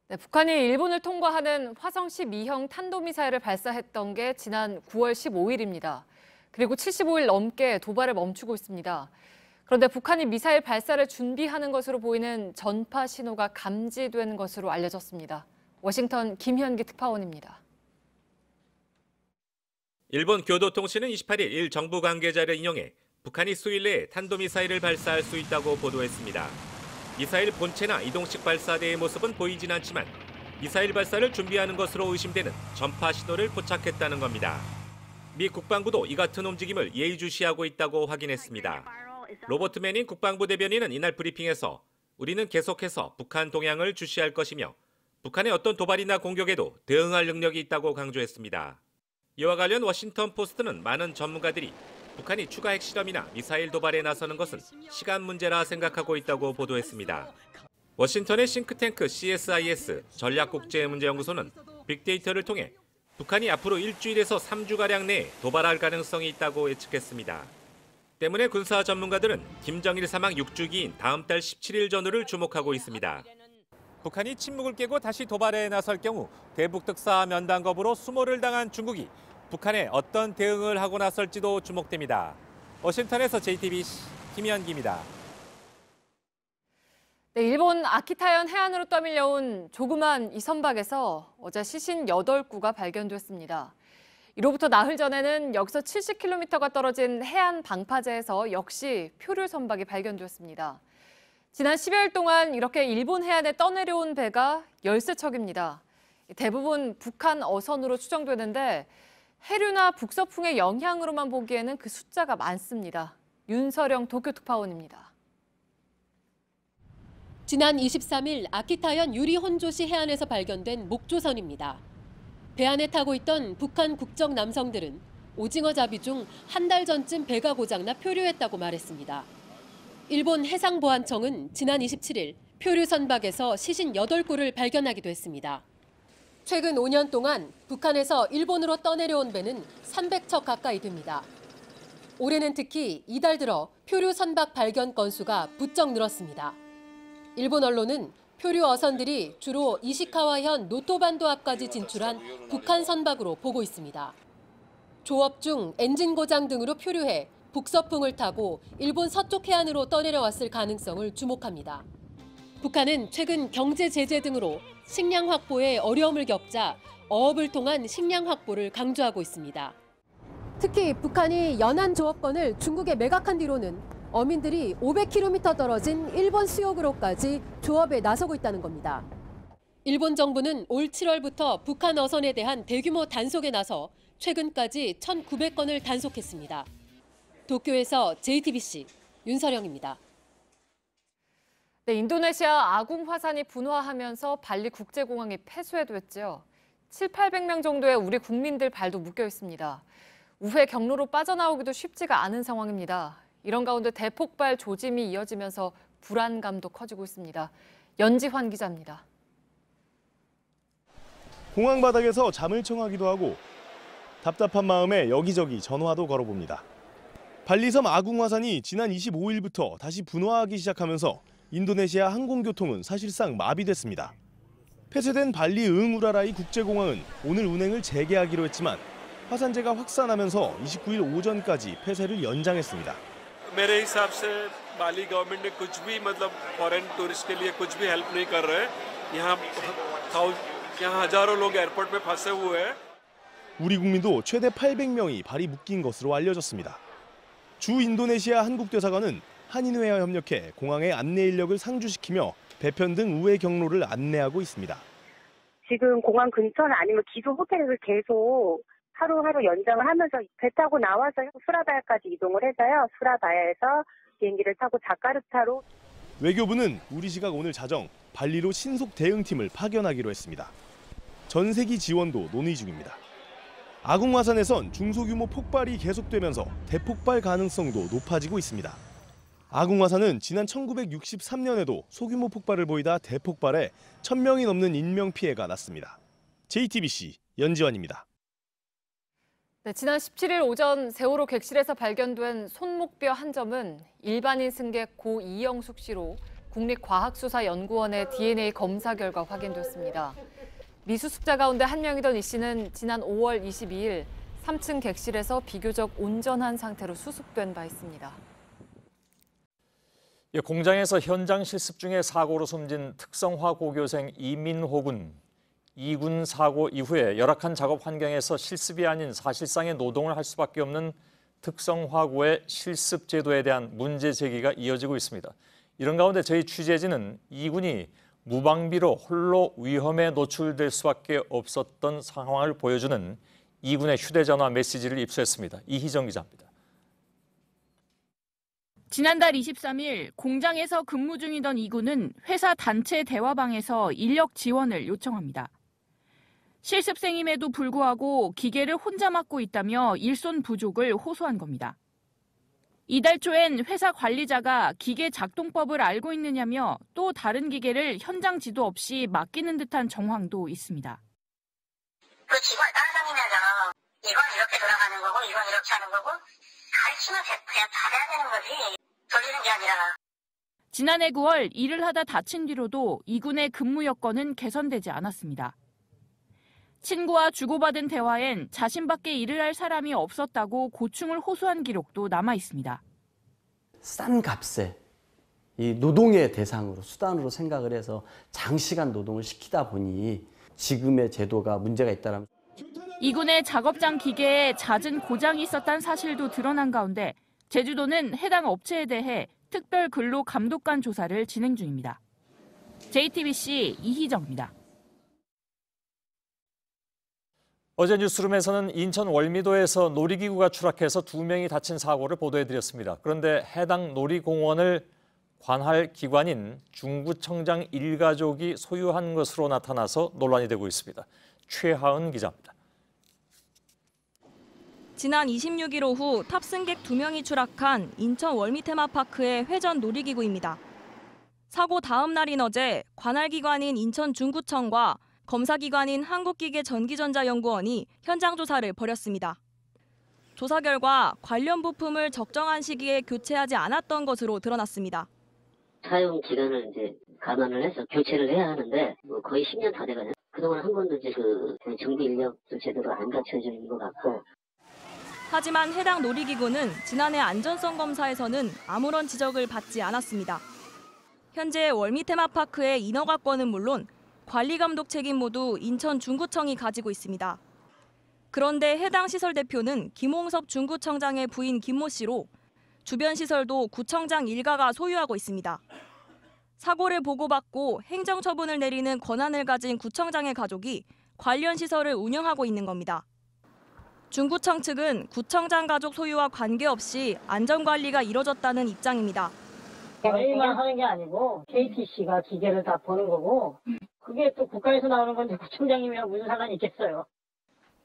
S1: 네, 북한이 일본을 통과하는 화성 12형 탄도미사일을 발사했던 게 지난 9월 15일입니다. 그리고 75일 넘게 도발을 멈추고 있습니다. 그런데 북한이 미사일 발사를 준비하는 것으로 보이는 전파 신호가 감지된 것으로 알려졌습니다. 워싱턴 김현기 특파원입니다.
S2: 일본 교도통신은 28일 일 정부 관계자를 인용해 북한이 수일 내에 탄도미사일을 발사할 수 있다고 보도했습니다. 미사일 본체나 이동식 발사대의 모습은 보이진 않지만 미사일 발사를 준비하는 것으로 의심되는 전파 신호를 포착했다는 겁니다. 미 국방부도 이 같은 움직임을 예의주시하고 있다고 확인했습니다. 로버트 매닝 국방부 대변인은 이날 브리핑에서 우리는 계속해서 북한 동향을 주시할 것이며 북한의 어떤 도발이나 공격에도 대응할 능력이 있다고 강조했습니다. 이와 관련 워싱턴 포스트는 많은 전문가들이 북한이 추가 핵실험이나 미사일 도발에 나서는 것은 시간 문제라 생각하고 있다고 보도했습니다. 워싱턴의 싱크탱크 CSIS 전략국제문제연구소는 빅데이터를 통해 북한이 앞으로 일주일에서 3주가량 내에 도발할 가능성이 있다고 예측했습니다. 때문에 군사 전문가들은 김정일 사망 6주기인 다음 달 17일 전후를 주목하고 있습니다. 북한이 침묵을 깨고 다시 도발에 나설 경우 대북 특사 면담겁으로 수모를 당한 중국이 북한에 어떤 대응을 하고 나설지도 주목됩니다. 워싱턴에서 JTBC 김현기입니다.
S1: 네, 일본 아키타현 해안으로 떠밀려온 조그만 이 선박에서 어제 시신 8구가 발견됐습니다. 이로부터 나흘 전에는 여기서 70km가 떨어진 해안 방파제에서 역시 표류 선박이 발견됐습니다. 지난 10여일 동안 이렇게 일본 해안에 떠내려온 배가 13척입니다. 대부분 북한 어선으로 추정되는데 해류나 북서풍의 영향으로만 보기에는 그 숫자가 많습니다. 윤서령 도쿄 특파원입니다.
S23: 지난 23일 아키타현 유리혼조시 해안에서 발견된 목조선입니다. 배 안에 타고 있던 북한 국적 남성들은 오징어 잡이 중 한 달 전쯤 배가 고장나 표류했다고 말했습니다. 일본 해상보안청은 지난 27일 표류 선박에서 시신 8구를 발견하기도 했습니다. 최근 5년 동안 북한에서 일본으로 떠내려온 배는 300척 가까이 됩니다. 올해는 특히 이달 들어 표류 선박 발견 건수가 부쩍 늘었습니다. 일본 언론은 표류 어선들이 주로 이시카와현 노토반도 앞까지 진출한 북한 선박으로 보고 있습니다. 조업 중 엔진 고장 등으로 표류해 북서풍을 타고 일본 서쪽 해안으로 떠내려왔을 가능성을 주목합니다. 북한은 최근 경제 제재 등으로 식량 확보에 어려움을 겪자 어업을 통한 식량 확보를 강조하고 있습니다. 특히 북한이 연안 조업권을 중국에 매각한 뒤로는 어민들이 500km 떨어진 일본 수역으로까지 조업에 나서고 있다는 겁니다. 일본 정부는 올 7월부터 북한 어선에 대한 대규모 단속에 나서 최근까지 1,900건을 단속했습니다. 도쿄에서 JTBC 윤서령입니다.
S1: 네, 인도네시아 아궁 화산이 분화하면서 발리 국제공항이 폐쇄됐죠. 700~800명 정도의 우리 국민들 발도 묶여 있습니다. 우회 경로로 빠져나오기도 쉽지가 않은 상황입니다. 이런 가운데 대폭발 조짐이 이어지면서 불안감도 커지고 있습니다. 연지환 기자입니다.
S3: 공항 바닥에서 잠을 청하기도 하고 답답한 마음에 여기저기 전화도 걸어봅니다. 발리섬 아궁화산이 지난 25일부터 다시 분화하기 시작하면서 인도네시아 항공교통은 사실상 마비됐습니다. 폐쇄된 발리 응우라라이 국제공항은 오늘 운행을 재개하기로 했지만 화산재가 확산하면서 29일 오전까지 폐쇄를 연장했습니다.
S5: मेरे हिसाब से बाली गवर्नमेंट ने कुछ भी मतलब फॉरेन टूरिस्ट के लिए कुछ भी हेल्प नहीं कर रहे। यहाँ हजारों लोग एयरपोर्ट में फंसे हुए हैं।
S3: 우리 국민도 최대 800명이 발이 묶인 것으로 알려졌습니다. 주 인도네시아 한국대사관은 한인회와 협력해 공항의 안내 인력을 상주시키며 배편 등 우회 경로를 안내하고 있습니다.
S6: 지금 공항 근처나 아니면 기존 호텔을 계속 하루하루 연장을 하면서 배 타고 나와서 수라바야까지 이동을 해서요. 수라바야에서 비행기를 타고 자카르타로.
S3: 외교부는 우리 시각 오늘 자정 발리로 신속 대응팀을 파견하기로 했습니다. 전세기 지원도 논의 중입니다. 아궁화산에선 중소규모 폭발이 계속되면서 대폭발 가능성도 높아지고 있습니다. 아궁화산은 지난 1963년에도 소규모 폭발을 보이다 대폭발해 1000명이 넘는 인명피해가 났습니다. JTBC 연지환입니다.
S1: 네, 지난 17일 오전 세월호 객실에서 발견된 손목뼈 한 점은 일반인 승객 고 이영숙 씨로 국립과학수사연구원의 DNA 검사 결과 확인됐습니다. 미수습자 가운데 한 명이던 이 씨는 지난 5월 22일 3층 객실에서 비교적 온전한 상태로 수습된 바 있습니다.
S4: 공장에서 현장 실습 중에 사고로 숨진 특성화 고교생 이민호 군. 이군 사고 이후에 열악한 작업 환경에서 실습이 아닌 사실상의 노동을 할 수밖에 없는 특성화고의 실습 제도에 대한 문제 제기가 이어지고 있습니다. 이런 가운데 저희 취재진은 이 군이 무방비로 홀로 위험에 노출될 수밖에 없었던 상황을 보여주는 이 군의 휴대전화 메시지를 입수했습니다. 이희정 기자입니다.
S24: 지난달 23일 공장에서 근무 중이던 이 군은 회사 단체 대화방에서 인력 지원을 요청합니다. 실습생임에도 불구하고 기계를 혼자 맡고 있다며 일손 부족을 호소한 겁니다. 이달 초엔 회사 관리자가 기계 작동법을 알고 있느냐며 또 다른 기계를 현장 지도 없이 맡기는 듯한 정황도 있습니다.
S20: 그 직원 따라다니면서 이건 이렇게 돌아가는 거고 이건 이렇게 하는 거고 가르치면 그냥 받아야 되는 거지 돌리는 게 아니라.
S24: 지난해 9월 일을 하다 다친 뒤로도 이 군의 근무 여건은 개선되지 않았습니다. 친구와 주고받은 대화엔 자신밖에 일을 할 사람이 없었다고 고충을 호소한 기록도 남아 있습니다.
S25: 싼 값에 이 노동의 대상으로 수단으로 생각을 해서 장시간 노동을 시키다 보니 지금의 제도가 문제가 있다는.
S24: 이 군의 작업장 기계에 잦은 고장이 있었다는 사실도 드러난 가운데 제주도는 해당 업체에 대해 특별 근로 감독관 조사를 진행 중입니다. JTBC 이희정입니다.
S4: 어제 뉴스룸에서는 인천 월미도에서 놀이기구가 추락해서 2명이 다친 사고를 보도해드렸습니다. 그런데 해당 놀이공원을 관할 기관인 중구청장 일가족이 소유한 것으로 나타나서 논란이 되고 있습니다. 최하은 기자입니다.
S14: 지난 26일 오후 탑승객 2명이 추락한 인천 월미 테마파크의 회전 놀이기구입니다. 사고 다음 날인 어제 관할 기관인 인천 중구청과 검사기관인 한국기계전기전자연구원이 현장 조사를 벌였습니다. 조사 결과 관련 부품을 적정한 시기에 교체하지 않았던 것으로 드러났습니다.
S26: 사용 기간을 감안을 해서 교체를 해야 하는데 거의 10년 다 돼가요. 그동안 한 번도 정비 인력도 제대로 안 갖춰져 있는 것 같고.
S14: 하지만 해당 놀이기구는 지난해 안전성 검사에서는 아무런 지적을 받지 않았습니다. 현재 월미 테마파크의 인허가권은 물론 관리감독 책임 모두 인천 중구청이 가지고 있습니다. 그런데 해당 시설 대표는 김홍섭 중구청장의 부인 김모 씨로 주변 시설도 구청장 일가가 소유하고 있습니다. 사고를 보고받고 행정처분을 내리는 권한을 가진 구청장의 가족이 관련 시설을 운영하고 있는 겁니다. 중구청 측은 구청장 가족 소유와 관계없이 안전관리가 이뤄졌다는 입장입니다.
S27: 저희만 하는 게 아니고 KTC가 기계를 다 보는 거고 그게 또 국가에서 나오는 건데 구청장님이랑 무슨 상관이 있겠어요.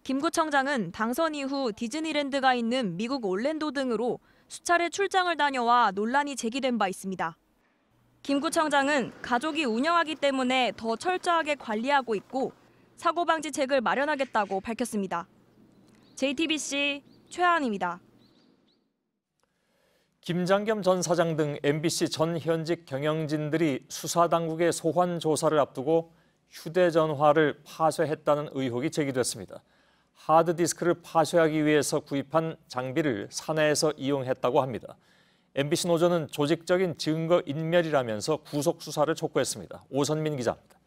S14: 김 구청장은 당선 이후 디즈니랜드가 있는 미국 올랜도 등으로 수차례 출장을 다녀와 논란이 제기된 바 있습니다. 김 구청장은 가족이 운영하기 때문에 더 철저하게 관리하고 있고 사고 방지책을 마련하겠다고 밝혔습니다. JTBC 최하은입니다.
S4: 김장겸 전 사장 등 MBC 전 현직 경영진들이 수사당국의 소환 조사를 앞두고 휴대전화를 파쇄했다는 의혹이 제기됐습니다. 하드디스크를 파쇄하기 위해서 구입한 장비를 사내에서 이용했다고 합니다. MBC 노조는 조직적인 증거인멸이라면서 구속 수사를 촉구했습니다. 오선민 기자입니다.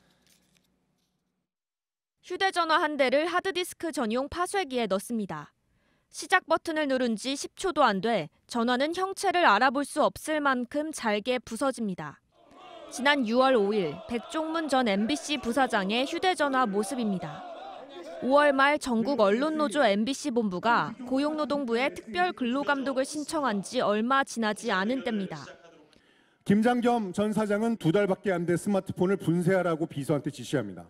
S14: 휴대전화 한 대를 하드디스크 전용 파쇄기에 넣습니다. 시작 버튼을 누른 지 10초도 안 돼 전화는 형체를 알아볼 수 없을 만큼 잘게 부서집니다. 지난 6월 5일 백종문 전 MBC 부사장의 휴대전화 모습입니다. 5월 말 전국 언론노조 MBC 본부가 고용노동부에 특별 근로감독을 신청한 지 얼마 지나지 않은 때입니다.
S7: 김장겸 전 사장은 2달밖에 안 된 스마트폰을 분쇄하라고 비서한테 지시합니다.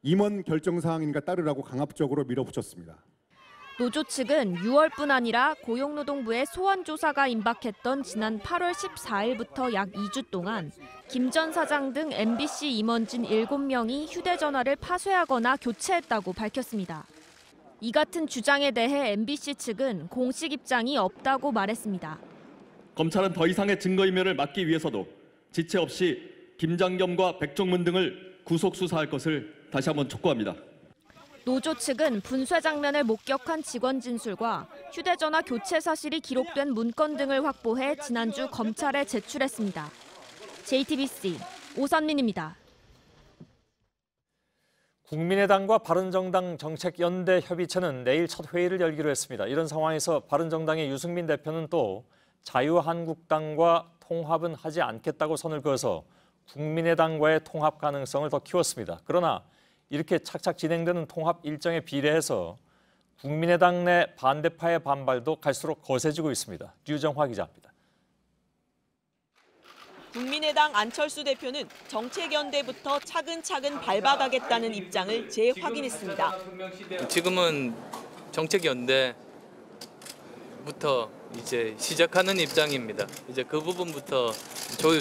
S7: 임원 결정 사항인가 따르라고 강압적으로 밀어붙였습니다.
S14: 노조 측은 6월뿐 아니라 고용노동부의 소환 조사가 임박했던 지난 8월 14일부터 약 2주 동안 김 전 사장 등 MBC 임원진 7명이 휴대전화를 파쇄하거나 교체했다고 밝혔습니다. 이 같은 주장에 대해 MBC 측은 공식 입장이 없다고 말했습니다.
S8: 검찰은 더 이상의 증거인멸을 막기 위해서도 지체 없이 김장겸과 백종문 등을 구속 수사할 것을 다시 한번 촉구합니다.
S14: 노조 측은 분쇄 장면을 목격한 직원 진술과 휴대전화 교체 사실이 기록된 문건 등을 확보해 지난주 검찰에 제출했습니다. JTBC 오선민입니다.
S4: 국민의당과 바른정당 정책연대협의체는 내일 첫 회의를 열기로 했습니다. 이런 상황에서 바른정당의 유승민 대표는 또 자유한국당과 통합은 하지 않겠다고 선을 그어서 국민의당과의 통합 가능성을 더 키웠습니다. 그러나 이렇게 착착 진행되는 통합 일정에 비례해서 국민의당 내 반대파의 반발도 갈수록 거세지고 있습니다. 류정화 기자입니다.
S21: 국민의당 안철수 대표는 정책연대부터 차근차근 밟아가겠다는 입장을 재확인했습니다.
S9: 지금은 정책연대부터 이제 시작하는 입장입니다. 이제 그 부분부터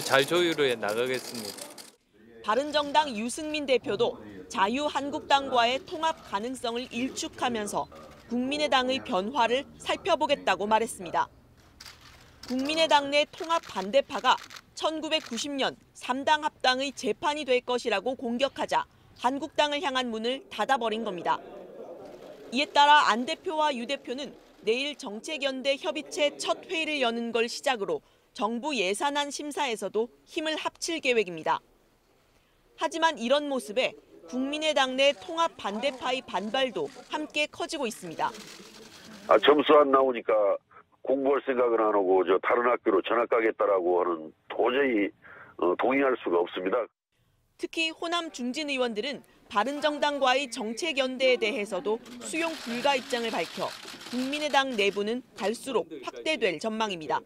S9: 잘 조율해 나가겠습니다.
S21: 바른정당 유승민 대표도 자유한국당과의 통합 가능성을 일축하면서 국민의당의 변화를 살펴보겠다고 말했습니다. 국민의당 내 통합 반대파가 1990년 3당 합당의 재판이 될 것이라고 공격하자 한국당을 향한 문을 닫아버린 겁니다. 이에 따라 안 대표와 유 대표는 내일 정책연대 협의체 첫 회의를 여는 걸 시작으로 정부 예산안 심사에서도 힘을 합칠 계획입니다. 하지만 이런 모습에 국민의당 내 통합 반대파의 반발도 함께 커지고 있습니다.
S10: 점수 안 나오니까 공부할 생각은 안 하고 다른 학교로 전학 가겠다라고 하는 도저히 동의할 수가 없습니다.
S21: 특히 호남 중진 의원들은 바른정당과의 정책연대에 대해서도 수용 불가 입장을 밝혀 국민의당 내부는 갈수록 확대될 전망입니다.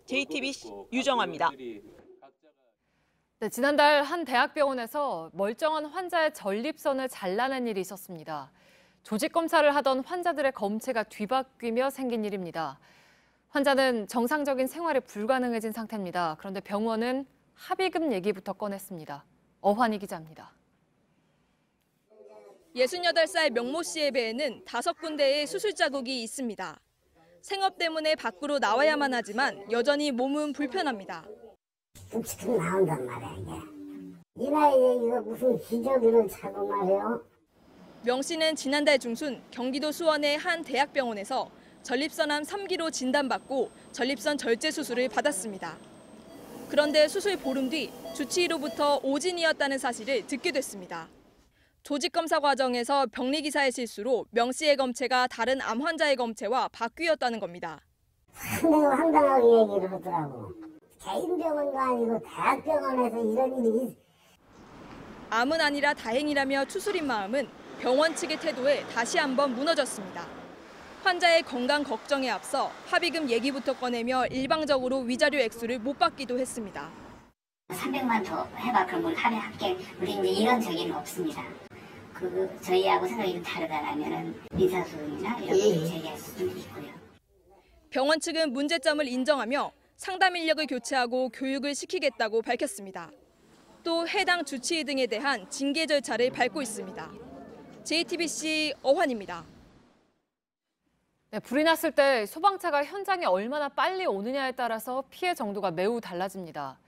S21: JTBC 유정화입니다.
S1: 네, 지난달 한 대학병원에서 멀쩡한 환자의 전립선을 잘라낸 일이 있었습니다. 조직 검사를 하던 환자들의 검체가 뒤바뀌며 생긴 일입니다. 환자는 정상적인 생활이 불가능해진 상태입니다. 그런데 병원은 합의금 얘기부터 꺼냈습니다. 어환희 기자입니다.
S14: 68살 명모 씨의 배에는 5군데의 수술 자국이 있습니다. 생업 때문에 밖으로 나와야만 하지만 여전히 몸은 불편합니다.
S11: 끔찍하게 나온단 말이야, 이게. 이 나이에 이거 무슨 기저귀를 차고 말이에요.
S14: 명 씨는 지난달 중순 경기도 수원의 한 대학병원에서 전립선암 3기로 진단받고 전립선 절제 수술을 받았습니다. 그런데 수술 보름 뒤 주치의로부터 오진이었다는 사실을 듣게 됐습니다. 조직검사 과정에서 병리기사의 실수로 명 씨의 검체가 다른 암 환자의 검체와 바뀌었다는 겁니다.
S11: 상당히 황당하게 얘기를 하더라고. 개인 병원도 아니고 대학병원에서 이런 일이.
S14: 암은 아니라 다행이라며 추스린 마음은 병원 측의 태도에 다시 한번 무너졌습니다. 환자의 건강 걱정에 앞서 합의금 얘기부터 꺼내며 일방적으로 위자료 액수를 못 받기도 했습니다.
S11: 300만 더 해봐. 그럼 우리 합의할게. 우리 이제 이런 적이 없습니다. 저희하고 생각이 좀 다르다라면은 민사소송이나 이런 것을 제기할 수도 있고요.
S12: 병원 측은 문제점을 인정하며 상담 인력을 교체하고 교육을 시키겠다고 밝혔습니다. 또 해당 주치의 등에 대한 징계 절차를 밟고 있습니다. JTBC 어환입니다.
S1: 네, 불이 났을 때 소방차가 현장에 얼마나 빨리 오느냐에 따라서 피해 정도가 매우 달라집니다.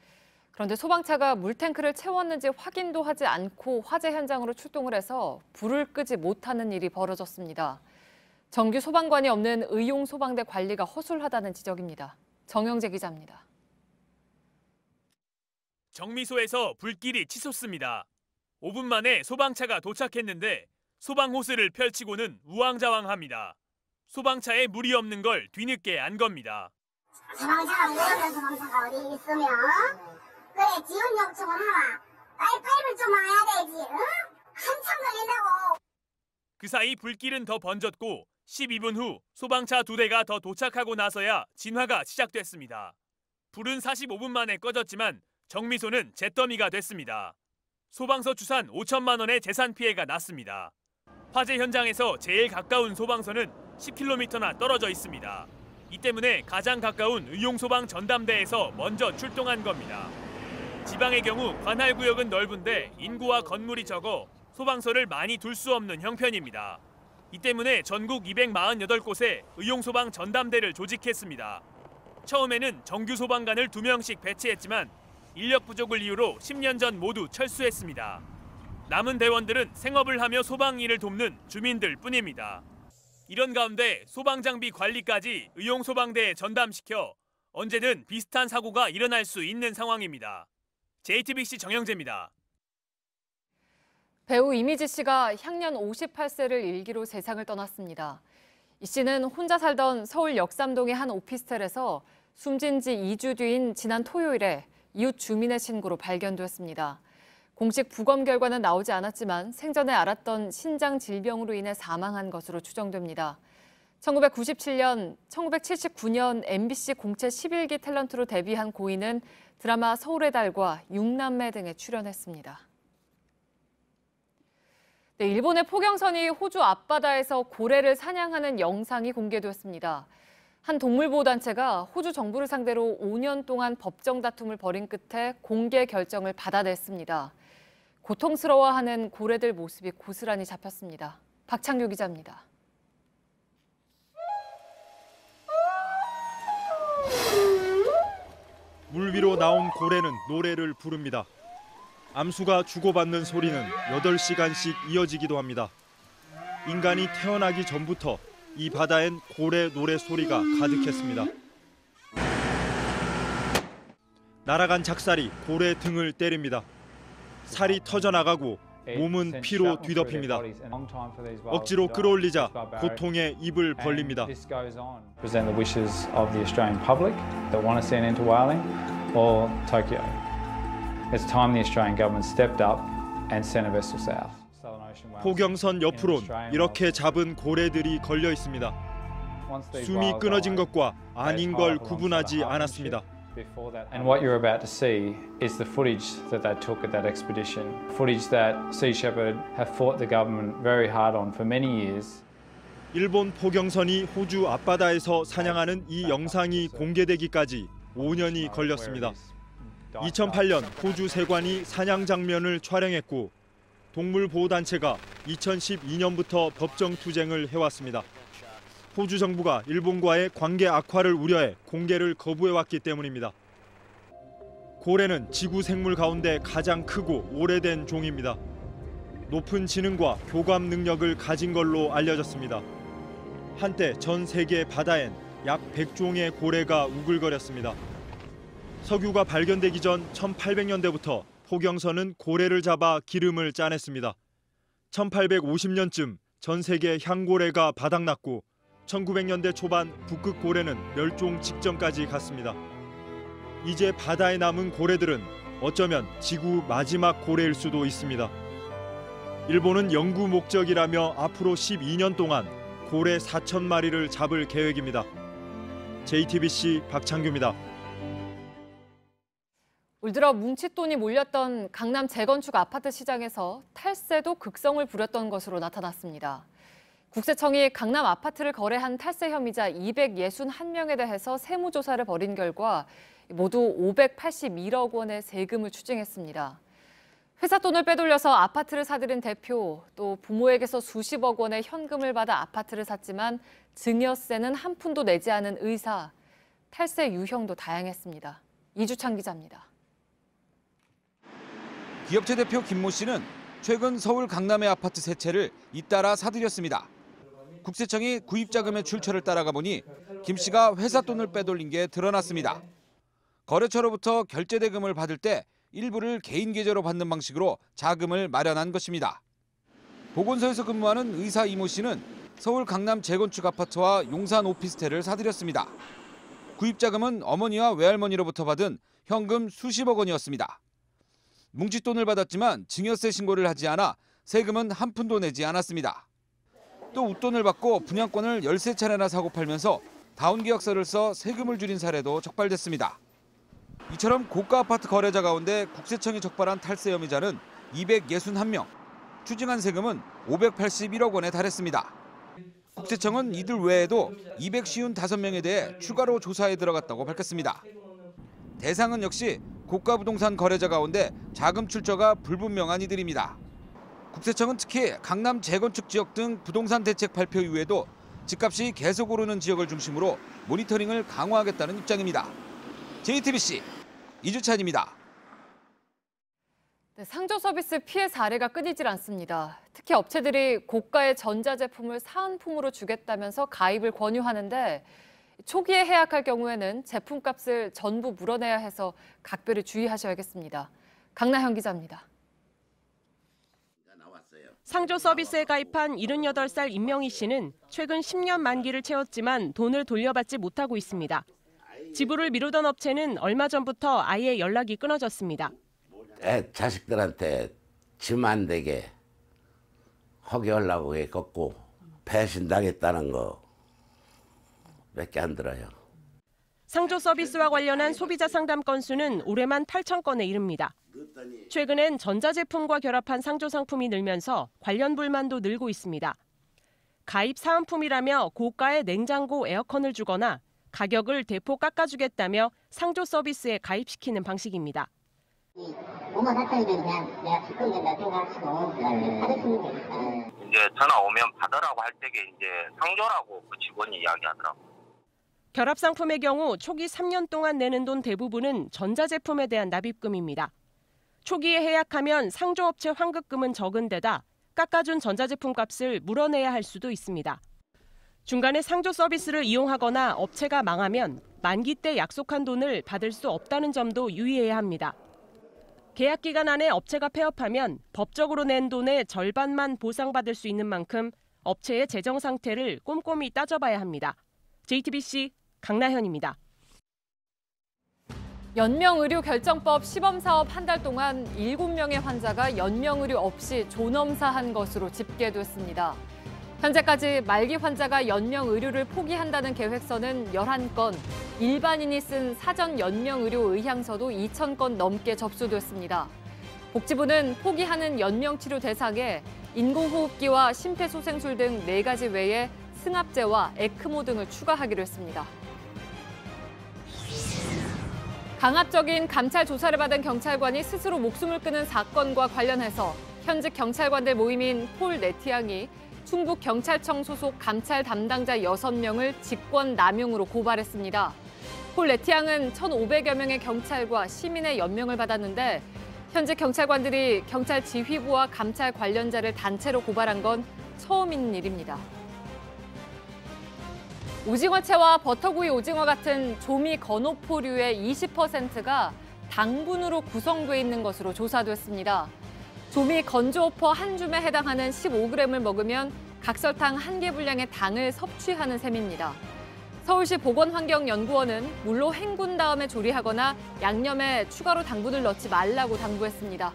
S1: 그런데 소방차가 물탱크를 채웠는지 확인도 하지 않고 화재 현장으로 출동을 해서 불을 끄지 못하는 일이 벌어졌습니다. 정규 소방관이 없는 의용 소방대 관리가 허술하다는 지적입니다. 정영재 기자입니다.
S13: 정미소에서 불길이 치솟습니다. 5분 만에 소방차가 도착했는데 소방 호스를 펼치고는 우왕좌왕합니다. 소방차에 물이 없는 걸 뒤늦게 안 겁니다.
S11: 소방차가 모르는 소방차가 어디 있으면 그래 지원 요청을 하라. 파이프를 좀 와야 되지. 응? 한참 걸린다고.
S13: 그 사이 불길은 더 번졌고 12분 후 소방차 2대가 더 도착하고 나서야 진화가 시작됐습니다. 불은 45분 만에 꺼졌지만 정미소는 잿더미가 됐습니다. 소방서 추산 5천만 원의 재산 피해가 났습니다. 화재 현장에서 제일 가까운 소방서는 10km나 떨어져 있습니다. 이 때문에 가장 가까운 의용소방 전담대에서 먼저 출동한 겁니다. 지방의 경우 관할구역은 넓은데 인구와 건물이 적어 소방서를 많이 둘 수 없는 형편입니다. 이 때문에 전국 248곳에 의용소방 전담대를 조직했습니다. 처음에는 정규 소방관을 2명씩 배치했지만 인력 부족을 이유로 10년 전 모두 철수했습니다. 남은 대원들은 생업을 하며 소방 일을 돕는 주민들 뿐입니다. 이런 가운데 소방장비 관리까지 의용소방대에 전담시켜 언제든 비슷한 사고가 일어날 수 있는 상황입니다. JTBC 정영재입니다.
S1: 배우 이미지 씨가 향년 58세를 일기로 세상을 떠났습니다. 이 씨는 혼자 살던 서울 역삼동의 한 오피스텔에서 숨진 지 2주 뒤인 지난 토요일에 이웃 주민의 신고로 발견됐습니다. 공식 부검 결과는 나오지 않았지만 생전에 앓았던 신장 질병으로 인해 사망한 것으로 추정됩니다. 1997년, 1979년 MBC 공채 11기 탤런트로 데뷔한 고인은 드라마 서울의 달과 6남매 등에 출연했습니다. 네, 일본의 포경선이 호주 앞바다에서 고래를 사냥하는 영상이 공개됐습니다. 한 동물보호단체가 호주 정부를 상대로 5년 동안 법정 다툼을 벌인 끝에 공개 결정을 받아냈습니다. 고통스러워하는 고래들 모습이 고스란히 잡혔습니다. 박창규 기자입니다.
S15: 물 위로 나온 고래는 노래를 부릅니다. 암수가 주고받는 소리는 8시간씩 이어지기도 합니다. 인간이 태어나기 전부터 이 바다엔 고래 노래 소리가 가득했습니다. 날아간 작살이 고래 등을 때립니다. 살이 터져나가고 몸은 피로 뒤덮입니다. 억지로 끌어올리자 고통에 입을 벌립니다.
S16: Present the wishes of the Australian public that want to see an end to whaling or Tokyo. It's time the Australian government stepped up and sent a vessel south.
S15: 포경선 옆으론 이렇게 잡은 고래들이 걸려 있습니다. 숨이 끊어진 것과 아닌 걸 구분하지 않았습니다.
S16: And what you're about to see is the footage that they took at that expedition. Footage that Sea Shepherd have fought the government very hard on for many years.
S15: 일본 포경선이 호주 앞바다에서 사냥하는 이 영상이 공개되기까지 5년이 걸렸습니다. 2008년 호주 세관이 사냥 장면을 촬영했고 동물보호단체가 2012년부터 법정 투쟁을 해왔습니다. 호주 정부가 일본과의 관계 악화를 우려해 공개를 거부해왔기 때문입니다. 고래는 지구 생물 가운데 가장 크고 오래된 종입니다. 높은 지능과 교감 능력을 가진 걸로 알려졌습니다. 한때 전 세계 바다엔 약 100종의 고래가 우글거렸습니다. 석유가 발견되기 전 1800년대부터 포경선은 고래를 잡아 기름을 짜냈습니다. 1850년쯤 전 세계 향고래가 바닥났고 1900년대 초반 북극 고래는 멸종 직전까지 갔습니다. 이제 바다에 남은 고래들은 어쩌면 지구 마지막 고래일 수도 있습니다. 일본은 연구 목적이라며 앞으로 12년 동안 고래 4,000마리를 잡을 계획입니다. JTBC 박창규입니다.
S1: 올 들어 뭉칫돈이 몰렸던 강남 재건축 아파트 시장에서 탈세도 극성을 부렸던 것으로 나타났습니다. 국세청이 강남 아파트를 거래한 탈세 혐의자 261명에 대해서 세무조사를 벌인 결과 모두 581억 원의 세금을 추징했습니다. 회사 돈을 빼돌려서 아파트를 사들인 대표, 또 부모에게서 수십억 원의 현금을 받아 아파트를 샀지만 증여세는 한 푼도 내지 않은 의사, 탈세 유형도 다양했습니다. 이주찬 기자입니다.
S2: 기업체 대표 김모 씨는 최근 서울 강남의 아파트 세 채를 잇따라 사들였습니다. 국세청이 구입자금의 출처를 따라가 보니 김 씨가 회사 돈을 빼돌린 게 드러났습니다. 거래처로부터 결제 대금을 받을 때 일부를 개인 계좌로 받는 방식으로 자금을 마련한 것입니다. 보건소에서 근무하는 의사 이모 씨는 서울 강남 재건축 아파트와 용산 오피스텔을 사들였습니다. 구입 자금은 어머니와 외할머니로부터 받은 현금 수십억 원이었습니다. 뭉칫돈을 받았지만 증여세 신고를 하지 않아 세금은 한 푼도 내지 않았습니다. 또 웃돈을 받고 분양권을 13차례나 사고 팔면서 다운계약서를 써 세금을 줄인 사례도 적발됐습니다. 이처럼 고가 아파트 거래자 가운데 국세청이 적발한 탈세 혐의자는 261명, 추징한 세금은 581억 원에 달했습니다. 국세청은 이들 외에도 255명에 대해 추가로 조사에 들어갔다고 밝혔습니다. 대상은 역시 고가 부동산 거래자 가운데 자금 출처가 불분명한 이들입니다. 국세청은 특히 강남 재건축 지역 등 부동산 대책 발표 이후에도 집값이 계속 오르는 지역을 중심으로 모니터링을 강화하겠다는 입장입니다. JTBC 이주찬입니다.
S1: 네, 상조 서비스 피해 사례가 끊이질 않습니다. 특히 업체들이 고가의 전자제품을 사은품으로 주겠다면서 가입을 권유하는데 초기에 해약할 경우에는 제품값을 전부 물어내야 해서 각별히 주의하셔야겠습니다. 강나현 기자입니다.
S5: 상조 서비스에 가입한 78살 임명희 씨는 최근 10년 만기를 채웠지만 돈을 돌려받지 못하고 있습니다. 지불을 미루던 업체는 얼마 전부터 아예 연락이 끊어졌습니다.
S17: 자식들한테 짐 안 되게 허기하려고 했고 배신당했다는 거 몇 개 안 들어요.
S5: 상조 서비스와 관련한 소비자 상담 건수는 올해만 8,000건에 이릅니다. 최근엔 전자제품과 결합한 상조 상품이 늘면서 관련 불만도 늘고 있습니다. 가입 사은품이라며 고가의 냉장고, 에어컨을 주거나 가격을 대폭 깎아주겠다며 상조 서비스에 가입시키는 방식입니다.
S20: 뭐만 했다면 그냥 내가 직권된다 생각하시고 받으시면 되니까.
S18: 이제 전화 오면 받으라고 할 때게 이제 상조라고 그 직원이 이야기하더라고.
S5: 결합 상품의 경우 초기 3년 동안 내는 돈 대부분은 전자제품에 대한 납입금입니다. 초기에 해약하면 상조업체 환급금은 적은 데다 깎아준 전자제품 값을 물어내야 할 수도 있습니다. 중간에 상조 서비스를 이용하거나 업체가 망하면 만기 때 약속한 돈을 받을 수 없다는 점도 유의해야 합니다. 계약 기간 안에 업체가 폐업하면 법적으로 낸 돈의 절반만 보상받을 수 있는 만큼 업체의 재정 상태를 꼼꼼히 따져봐야 합니다. JTBC 강나현입니다.
S1: 연명의료 결정법 시범사업 한 달 동안 7명의 환자가 연명의료 없이 존엄사한 것으로 집계됐습니다. 현재까지 말기 환자가 연명의료를 포기한다는 계획서는 11건, 일반인이 쓴 사전 연명의료 의향서도 2,000건 넘게 접수됐습니다. 복지부는 포기하는 연명치료 대상에 인공호흡기와 심폐소생술 등 4가지 외에 승합제와 에크모 등을 추가하기로 했습니다. 강압적인 감찰 조사를 받은 경찰관이 스스로 목숨을 끊은 사건과 관련해서 현직 경찰관들 모임인 폴 레티앙이 충북경찰청 소속 감찰 담당자 6명을 직권남용으로 고발했습니다. 폴 레티앙은 1,500여 명의 경찰과 시민의 연명을 받았는데 현직 경찰관들이 경찰 지휘부와 감찰 관련자를 단체로 고발한 건 처음인 일입니다. 오징어채와 버터구이 오징어 같은 조미 건어포류의 20%가 당분으로 구성돼 있는 것으로 조사됐습니다. 조미 건조어퍼 한 줌에 해당하는 15g을 먹으면 각설탕 1개 분량의 당을 섭취하는 셈입니다. 서울시 보건환경연구원은 물로 헹군 다음에 조리하거나 양념에 추가로 당분을 넣지 말라고 당부했습니다.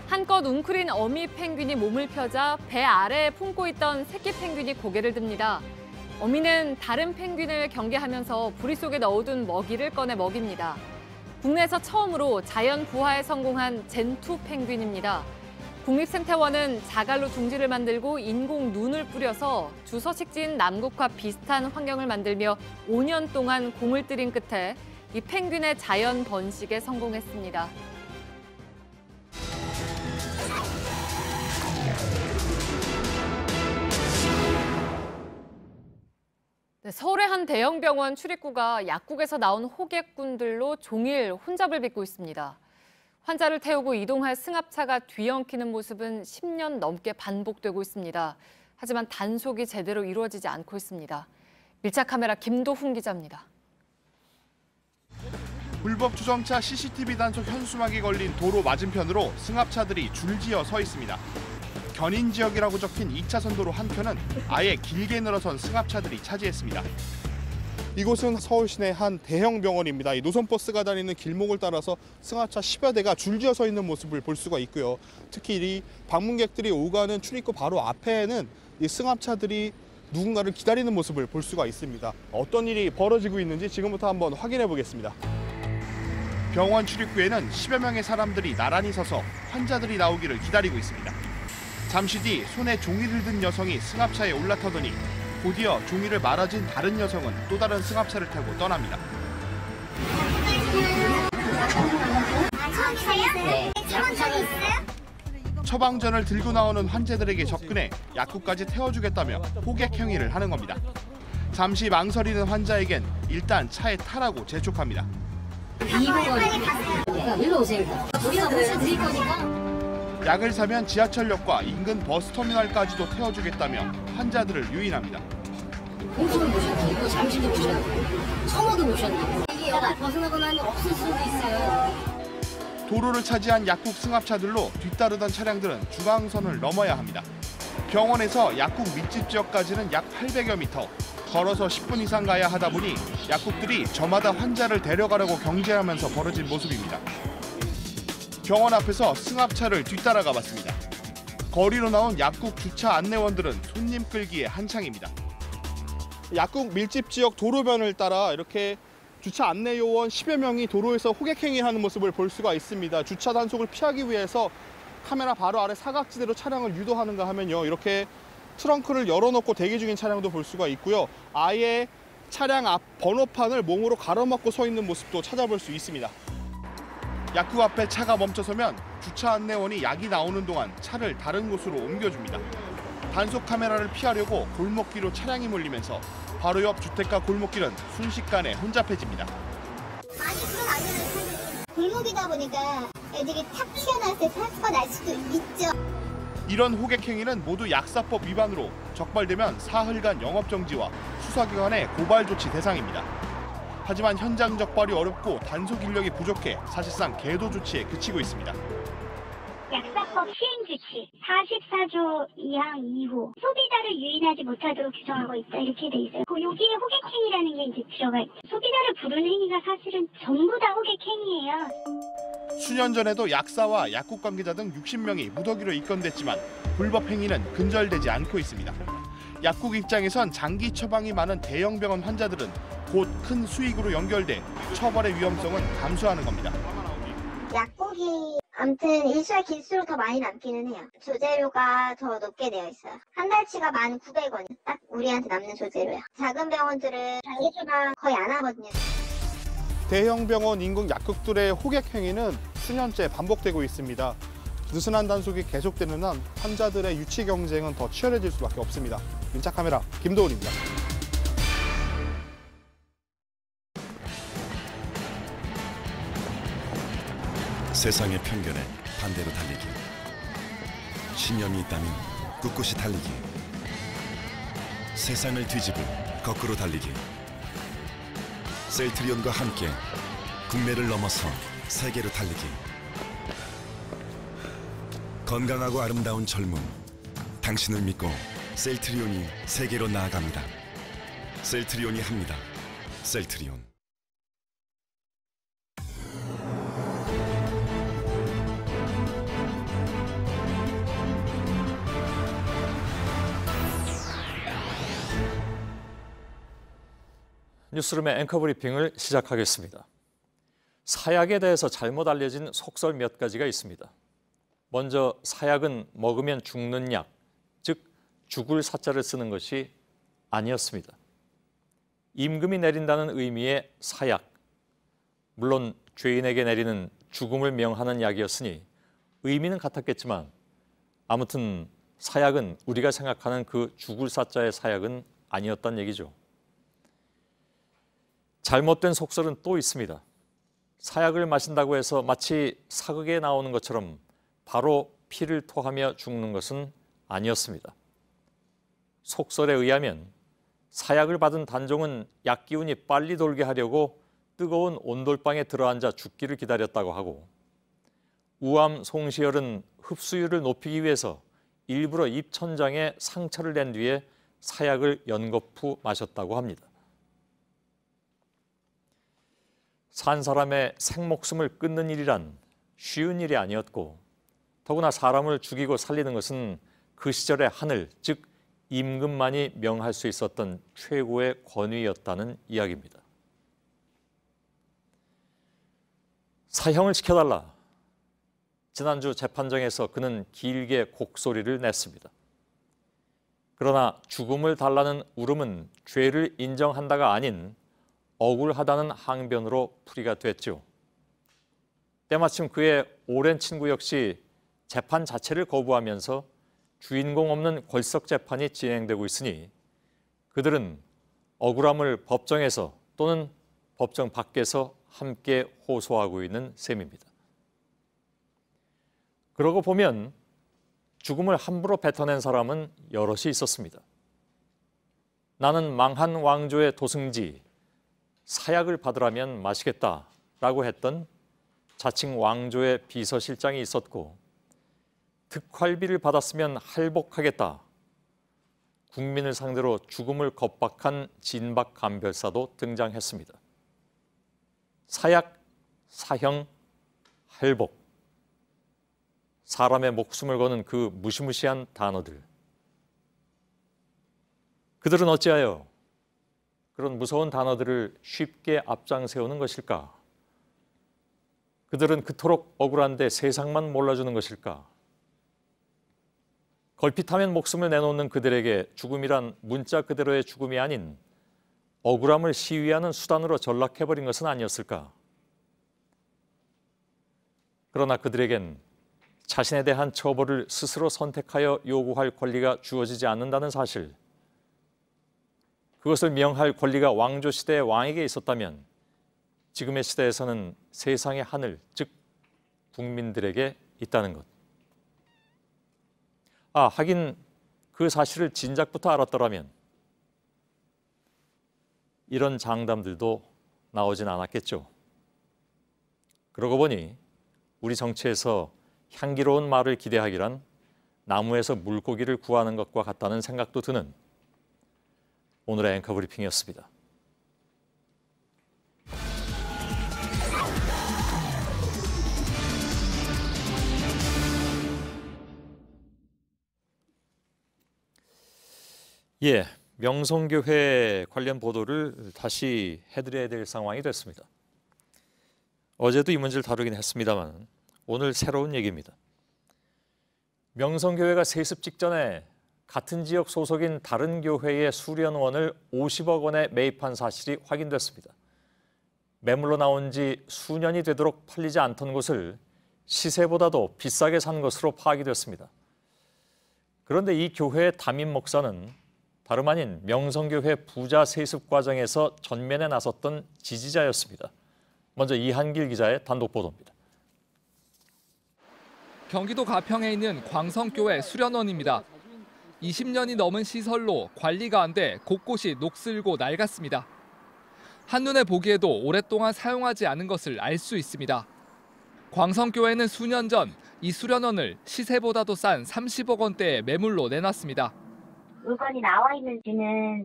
S1: 한껏 웅크린 어미 펭귄이 몸을 펴자 배 아래에 품고 있던 새끼 펭귄이 고개를 듭니다. 어미는 다른 펭귄을 경계하면서 부리 속에 넣어둔 먹이를 꺼내 먹입니다. 국내에서 처음으로 자연 부화에 성공한 젠투 펭귄입니다. 국립생태원은 자갈로 둥지를 만들고 인공 눈을 뿌려서 주서식지인 남극과 비슷한 환경을 만들며 5년 동안 공을 들인 끝에 이 펭귄의 자연 번식에 성공했습니다. 서울의 한 대형 병원 출입구가 약국에서 나온 호객꾼들로 종일 혼잡을 빚고 있습니다. 환자를 태우고 이동할 승합차가 뒤엉키는 모습은 10년 넘게 반복되고 있습니다. 하지만 단속이 제대로 이루어지지 않고 있습니다. 밀착 카메라 김도훈 기자입니다.
S3: 불법 주정차 CCTV 단속 현수막이 걸린 도로 맞은편으로 승합차들이 줄지어 서 있습니다. 견인 지역이라고 적힌 2차선 도로 한편은 아예 길게 늘어선 승합차들이 차지했습니다. 이곳은 서울 시내 한 대형 병원입니다. 이 노선버스가 다니는 길목을 따라서 승합차 10여 대가 줄지어 서 있는 모습을 볼 수가 있고요. 특히 이 방문객들이 오가는 출입구 바로 앞에는 이 승합차들이 누군가를 기다리는 모습을 볼 수가 있습니다. 어떤 일이 벌어지고 있는지 지금부터 한번 확인해 보겠습니다. 병원 출입구에는 10여 명의 사람들이 나란히 서서 환자들이 나오기를 기다리고 있습니다. 잠시 뒤 손에 종이를 든 여성이 승합차에 올라타더니 곧이어 종이를 말아진 다른 여성은 또 다른 승합차를 타고 떠납니다. 처방전을 들고 나오는 환자들에게 접근해 약국까지 태워주겠다며 호객 행위를 하는 겁니다. 잠시 망설이는 환자에겐 일단 차에 타라고 재촉합니다.
S27: 일로 오세요. 우리가 모셔드릴 거니까.
S3: 약을 사면 지하철역과 인근 버스터미널까지도 태워주겠다며 환자들을 유인합니다.
S27: 공수를 모셔야 되고 잠실도 모셔야 되고 청호도 모셔야 되고 이게 역 벗어나고 나면 없을 수도 있어요.
S3: 도로를 차지한 약국 승합차들로 뒤따르던 차량들은 중앙선을 넘어야 합니다. 병원에서 약국 밑집 지역까지는 약 800여 미터, 걸어서 10분 이상 가야 하다 보니 약국들이 저마다 환자를 데려가려고 경쟁하면서 벌어진 모습입니다. 병원 앞에서 승합차를 뒤따라가 봤습니다. 거리로 나온 약국 주차 안내원들은 손님 끌기에 한창입니다. 약국 밀집 지역 도로변을 따라 이렇게 주차 안내 요원 10여 명이 도로에서 호객 행위하는 모습을 볼 수가 있습니다. 주차 단속을 피하기 위해서 카메라 바로 아래 사각지대로 차량을 유도하는가 하면요. 이렇게 트렁크를 열어놓고 대기 중인 차량도 볼 수가 있고요. 아예 차량 앞 번호판을 몸으로 가로막고 서 있는 모습도 찾아볼 수 있습니다. 약국 앞에 차가 멈춰서면 주차 안내원이 약이 나오는 동안 차를 다른 곳으로 옮겨줍니다. 단속 카메라를 피하려고 골목길로 차량이 몰리면서 바로 옆 주택가 골목길은 순식간에 혼잡해집니다.
S11: 골목이다 보니까 애들이 탁 튀어나왔을 때 사고가 날 수도 있죠.
S3: 이런 호객 행위는 모두 약사법 위반으로 적발되면 사흘간 영업정지와 수사기관의 고발 조치 대상입니다. 하지만 현장 적발이 어렵고 단속 인력이 부족해 사실상 계도 조치에 그치고 있습니다.
S20: 약사법 시행규칙 44조 2항 2호 소비자를 유인하지 못하도록 규정하고 있다 이렇게 돼 있어요. 여기에 호객행위라는 게 이제 들어가 있죠. 소비자를 부르는 행위가 사실은 전부 다 호객행위예요.
S3: 수년 전에도 약사와 약국 관계자 등 60명이 무더기로 입건됐지만 불법 행위는 근절되지 않고 있습니다. 약국 입장에선 장기 처방이 많은 대형 병원 환자들은 곧 큰 수익으로 연결돼 처벌의 위험성은 감소하는 겁니다.
S11: 약국이 아무튼 일수가 길수록 더 많이 남기는 해요. 조제료가 더 높게 되어 있어요. 한 달치가 1,900원. 딱 우리한테 남는 조제료야. 작은 병원들은 장기 처방 거의 안 하거든요.
S3: 대형 병원 인근 약국들의 호객 행위는 수년째 반복되고 있습니다. 느슨한 단속이 계속되는 한 환자들의 유치 경쟁은 더 치열해질 수밖에 없습니다. 밀착 카메라 김도훈입니다.
S6: 세상의 편견에 반대로 달리기. 신념이 있다면 꿋꿋이 달리기. 세상을 뒤집을 거꾸로 달리기. 셀트리온과 함께 국내를 넘어서 세계로 달리기. 건강하고 아름다운 젊음. 당신을 믿고 셀트리온이 세계로 나아갑니다. 셀트리온이 합니다. 셀트리온.
S4: 뉴스룸의 앵커 브리핑을 시작하겠습니다. 사약에 대해서 잘못 알려진 속설 몇 가지가 있습니다. 먼저 사약은 먹으면 죽는 약, 즉 죽을 사자를 쓰는 것이 아니었습니다. 임금이 내린다는 의미의 사약, 물론 죄인에게 내리는 죽음을 명하는 약이었으니 의미는 같았겠지만 아무튼 사약은 우리가 생각하는 그 죽을 사자의 사약은 아니었단 얘기죠. 잘못된 속설은 또 있습니다. 사약을 마신다고 해서 마치 사극에 나오는 것처럼 바로 피를 토하며 죽는 것은 아니었습니다. 속설에 의하면 사약을 받은 단종은 약 기운이 빨리 돌게 하려고 뜨거운 온돌방에 들어앉아 죽기를 기다렸다고 하고, 우암 송시열은 흡수율을 높이기 위해서 일부러 입천장에 상처를 낸 뒤에 사약을 연거푸 마셨다고 합니다. 산 사람의 생목숨을 끊는 일이란 쉬운 일이 아니었고, 더구나 사람을 죽이고 살리는 것은 그 시절의 하늘, 즉 임금만이 명할 수 있었던 최고의 권위였다는 이야기입니다. 사형을 시켜달라. 지난주 재판정에서 그는 길게 곡소리를 냈습니다. 그러나 죽음을 달라는 울음은 죄를 인정한다가 아닌 억울하다는 항변으로 풀이가 됐죠. 때마침 그의 오랜 친구 역시 재판 자체를 거부하면서 주인공 없는 골석 재판이 진행되고 있으니 그들은 억울함을 법정에서 또는 법정 밖에서 함께 호소하고 있는 셈입니다. 그러고 보면 죽음을 함부로 뱉어낸 사람은 여럿이 있었습니다. 나는 망한 왕조의 도승지, 사약을 받으라면 마시겠다라고 했던 자칭 왕조의 비서실장이 있었고, 득활비를 받았으면 할복하겠다, 국민을 상대로 죽음을 겁박한 진박 감별사도 등장했습니다. 사약, 사형, 할복. 사람의 목숨을 거는 그 무시무시한 단어들. 그들은 어찌하여 그런 무서운 단어들을 쉽게 앞장세우는 것일까? 그들은 그토록 억울한데 세상만 몰라주는 것일까? 걸핏하면 목숨을 내놓는 그들에게 죽음이란 문자 그대로의 죽음이 아닌 억울함을 시위하는 수단으로 전락해버린 것은 아니었을까? 그러나 그들에겐 자신에 대한 처벌을 스스로 선택하여 요구할 권리가 주어지지 않는다는 사실, 그것을 명할 권리가 왕조 시대의 왕에게 있었다면 지금의 시대에서는 세상의 하늘, 즉 국민들에게 있다는 것. 하긴 그 사실을 진작부터 알았더라면 이런 장담들도 나오진 않았겠죠. 그러고 보니 우리 정치에서 향기로운 말을 기대하기란 나무에서 물고기를 구하는 것과 같다는 생각도 드는 오늘의 앵커 브리핑이었습니다. 명성교회 관련 보도를 다시 해드려야 될 상황이 됐습니다. 어제도 이 문제를 다루긴 했습니다만 오늘 새로운 얘기입니다. 명성교회가 세습 직전에 같은 지역 소속인 다른 교회의 수련원을 50억 원에 매입한 사실이 확인됐습니다. 매물로 나온 지 수년이 되도록 팔리지 않던 곳을 시세보다도 비싸게 산 것으로 파악이 됐습니다. 그런데 이 교회의 담임 목사는 다름 아닌 명성교회 부자 세습 과정에서 전면에 나섰던 지지자였습니다. 먼저 이한길 기자의 단독 보도입니다.
S7: 경기도 가평에 있는 광성교회 수련원입니다. 20년이 넘은 시설로 관리가 안 돼 곳곳이 녹슬고 낡았습니다. 한눈에 보기에도 오랫동안 사용하지 않은 것을 알 수 있습니다. 광성교회는 수년 전 이 수련원을 시세보다도 싼 30억 원대의 매물로 내놨습니다.
S20: 물건이 나와 있는지는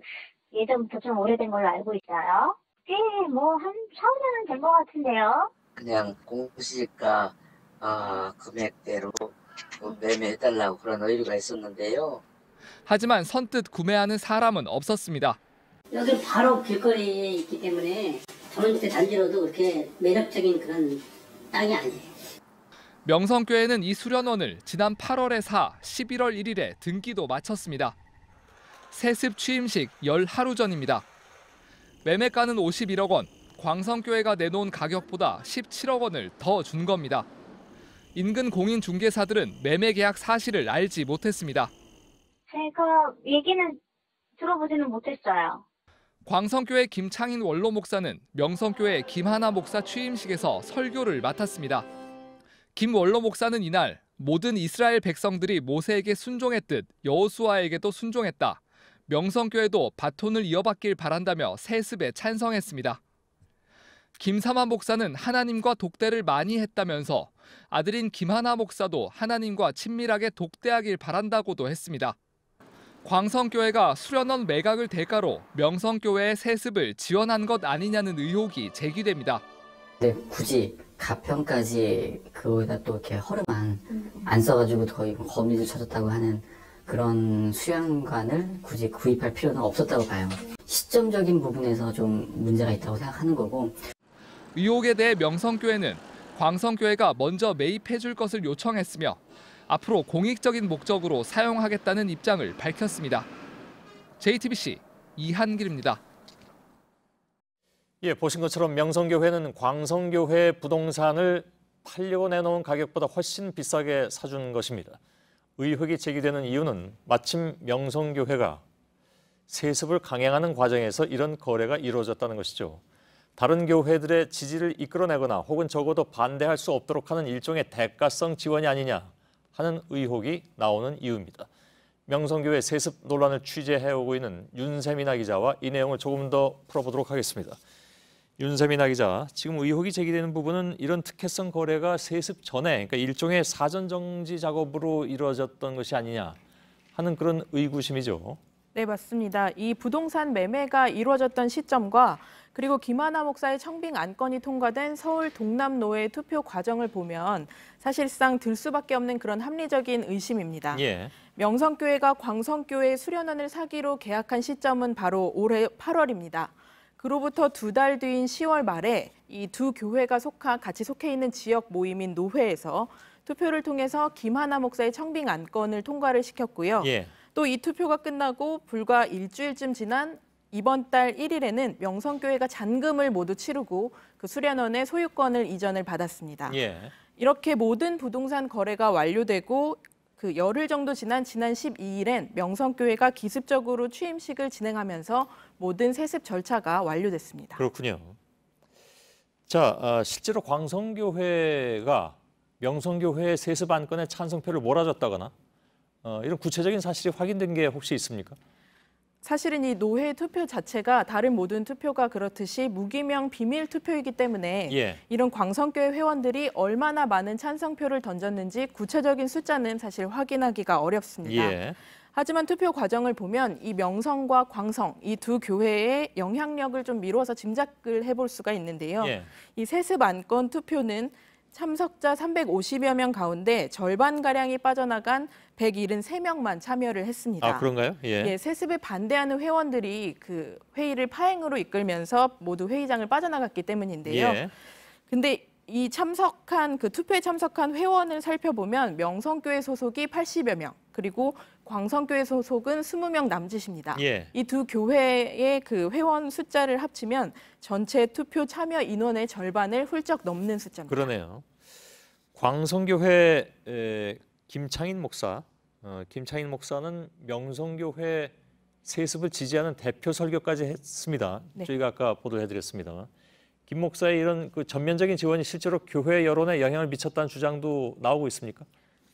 S20: 예전부터 좀 오래된 걸로 알고 있어요. 꽤 한 4-5년은 된 것 같은데요.
S19: 그냥 공시지가 금액대로 매매해달라고 그런 의뢰가 있었는데요.
S7: 하지만 선뜻 구매하는 사람은 없었습니다.
S27: 여기 바로 길거리에 있기 때문에 전원주택 단지로도 그렇게 매력적인 그런 땅이 아니에요.
S7: 명성교회는 이 수련원을 지난 8월에 사 11월 1일에 등기도 마쳤습니다. 세습 취임식 열 하루 전입니다. 매매가는 51억 원, 광성교회가 내놓은 가격보다 17억 원을 더 준 겁니다. 인근 공인중개사들은 매매 계약 사실을 알지 못했습니다.
S20: 제가 얘기는 들어보지는 못했어요.
S7: 광성교회 김창인 원로 목사는 명성교회 김하나 목사 취임식에서 설교를 맡았습니다. 김 원로 목사는 이날 모든 이스라엘 백성들이 모세에게 순종했듯 여호수아에게도 순종했다. 명성교회도 바톤을 이어받길 바란다며 세습에 찬성했습니다. 김삼한 목사는 하나님과 독대를 많이 했다면서 아들인 김하나 목사도 하나님과 친밀하게 독대하길 바란다고도 했습니다. 광성교회가 수련원 매각을 대가로 명성교회의 세습을 지원한 것 아니냐는 의혹이 제기됩니다.
S8: 근데 굳이 가평까지 그거에다 또 이렇게 허름한 안 써가지고 거의 거미줄 쳐줬다고 하는 그런 수련관을 굳이 구입할 필요는 없었다고 봐요. 시점적인 부분에서 좀 문제가 있다고 생각하는 거고.
S7: 의혹에 대해 명성교회는 광성교회가 먼저 매입해 줄 것을 요청했으며 앞으로 공익적인 목적으로 사용하겠다는 입장을 밝혔습니다. JTBC 이한길입니다.
S4: 예, 보신 것처럼 명성교회는 광성교회 부동산을 팔려고 내놓은 가격보다 훨씬 비싸게 사준 것입니다. 의혹이 제기되는 이유는 마침 명성교회가 세습을 강행하는 과정에서 이런 거래가 이루어졌다는 것이죠. 다른 교회들의 지지를 이끌어내거나 혹은 적어도 반대할 수 없도록 하는 일종의 대가성 지원이 아니냐 하는 의혹이 나오는 이유입니다. 명성교회 세습 논란을 취재해오고 있는 윤세민아 기자와 이 내용을 조금 더 풀어보도록 하겠습니다. 윤세민아 기자, 지금 의혹이 제기되는 부분은 이런 특혜성 거래가 세습 전에, 그러니까 일종의 사전 정지 작업으로 이루어졌던 것이 아니냐 하는 그런 의구심이죠.
S9: 네, 맞습니다. 이 부동산 매매가 이루어졌던 시점과 그리고 김하나 목사의 청빙 안건이 통과된 서울 동남노회 투표 과정을 보면 사실상 들 수밖에 없는 그런 합리적인 의심입니다.
S4: 예.
S9: 명성교회가 광성교회 수련원을 사기로 계약한 시점은 바로 올해 8월입니다. 그로부터 2달 뒤인 10월 말에 이 두 교회가 같이 속해 있는 지역 모임인 노회에서 투표를 통해서 김하나 목사의 청빙 안건을 통과를 시켰고요.
S4: 예.
S9: 또 이 투표가 끝나고 불과 일주일쯤 지난 이번 달 1일에는 명성교회가 잔금을 모두 치르고 그 수련원의 소유권을 이전을 받았습니다.
S4: 예.
S9: 이렇게 모든 부동산 거래가 완료되고 그 열흘 정도 지난 12일엔 명성교회가 기습적으로 취임식을 진행하면서 모든 세습 절차가 완료됐습니다.
S4: 그렇군요. 자, 실제로 광성교회가 명성교회의 세습 안건에 찬성표를 몰아줬다거나 이런 구체적인 사실이 확인된 게 혹시 있습니까?
S9: 사실은 이 노회 투표 자체가 다른 모든 투표가 그렇듯이 무기명 비밀 투표이기 때문에
S4: 예.
S9: 이런 광성교회 회원들이 얼마나 많은 찬성표를 던졌는지 구체적인 숫자는 사실 확인하기가 어렵습니다.
S4: 예.
S9: 하지만 투표 과정을 보면 이 명성과 광성, 이 두 교회의 영향력을 좀 미루어서 짐작을 해볼 수가 있는데요.
S4: 예.
S9: 이 세습 안건 투표는 참석자 350여 명 가운데 절반가량이 빠져나간 173명만 참여를 했습니다.
S4: 아, 그런가요? 예.
S9: 예, 세습에 반대하는 회원들이 그 회의를 파행으로 이끌면서 모두 회의장을 빠져나갔기 때문인데요.
S4: 예.
S9: 근데 이 투표에 참석한 회원을 살펴보면 명성교회 소속이 80여 명, 그리고 광성교회 소속은 20명 남짓입니다.
S4: 예.
S9: 이 두 교회의 그 회원 숫자를 합치면 전체 투표 참여 인원의 절반을 훌쩍 넘는 숫자입니다.
S4: 그러네요. 광성교회 김창인 목사, 김창인 목사는 명성교회 세습을 지지하는 대표 설교까지 했습니다.
S9: 네.
S4: 저희가 아까 보도해드렸습니다. 김 목사의 이런 그 전면적인 지원이 실제로 교회 여론에 영향을 미쳤다는 주장도 나오고 있습니까?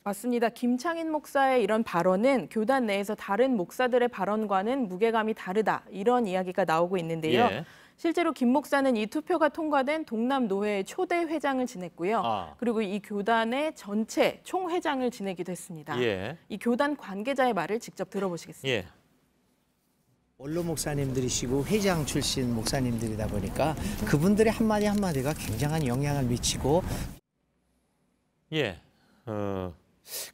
S9: 맞습니다. 김창인 목사의 이런 발언은 교단 내에서 다른 목사들의 발언과는 무게감이 다르다, 이런 이야기가 나오고 있는데요.
S4: 예.
S9: 실제로 김 목사는 이 투표가 통과된 동남노회의 초대 회장을 지냈고요. 그리고 이 교단의 전체 총회장을 지내기도 했습니다.
S4: 예.
S9: 이 교단 관계자의 말을 직접 들어보시겠습니다.
S4: 예.
S22: 원로 목사님들이시고 회장 출신 목사님들이다 보니까 그분들의 한마디 한마디가 굉장한 영향을 미치고.
S4: 예.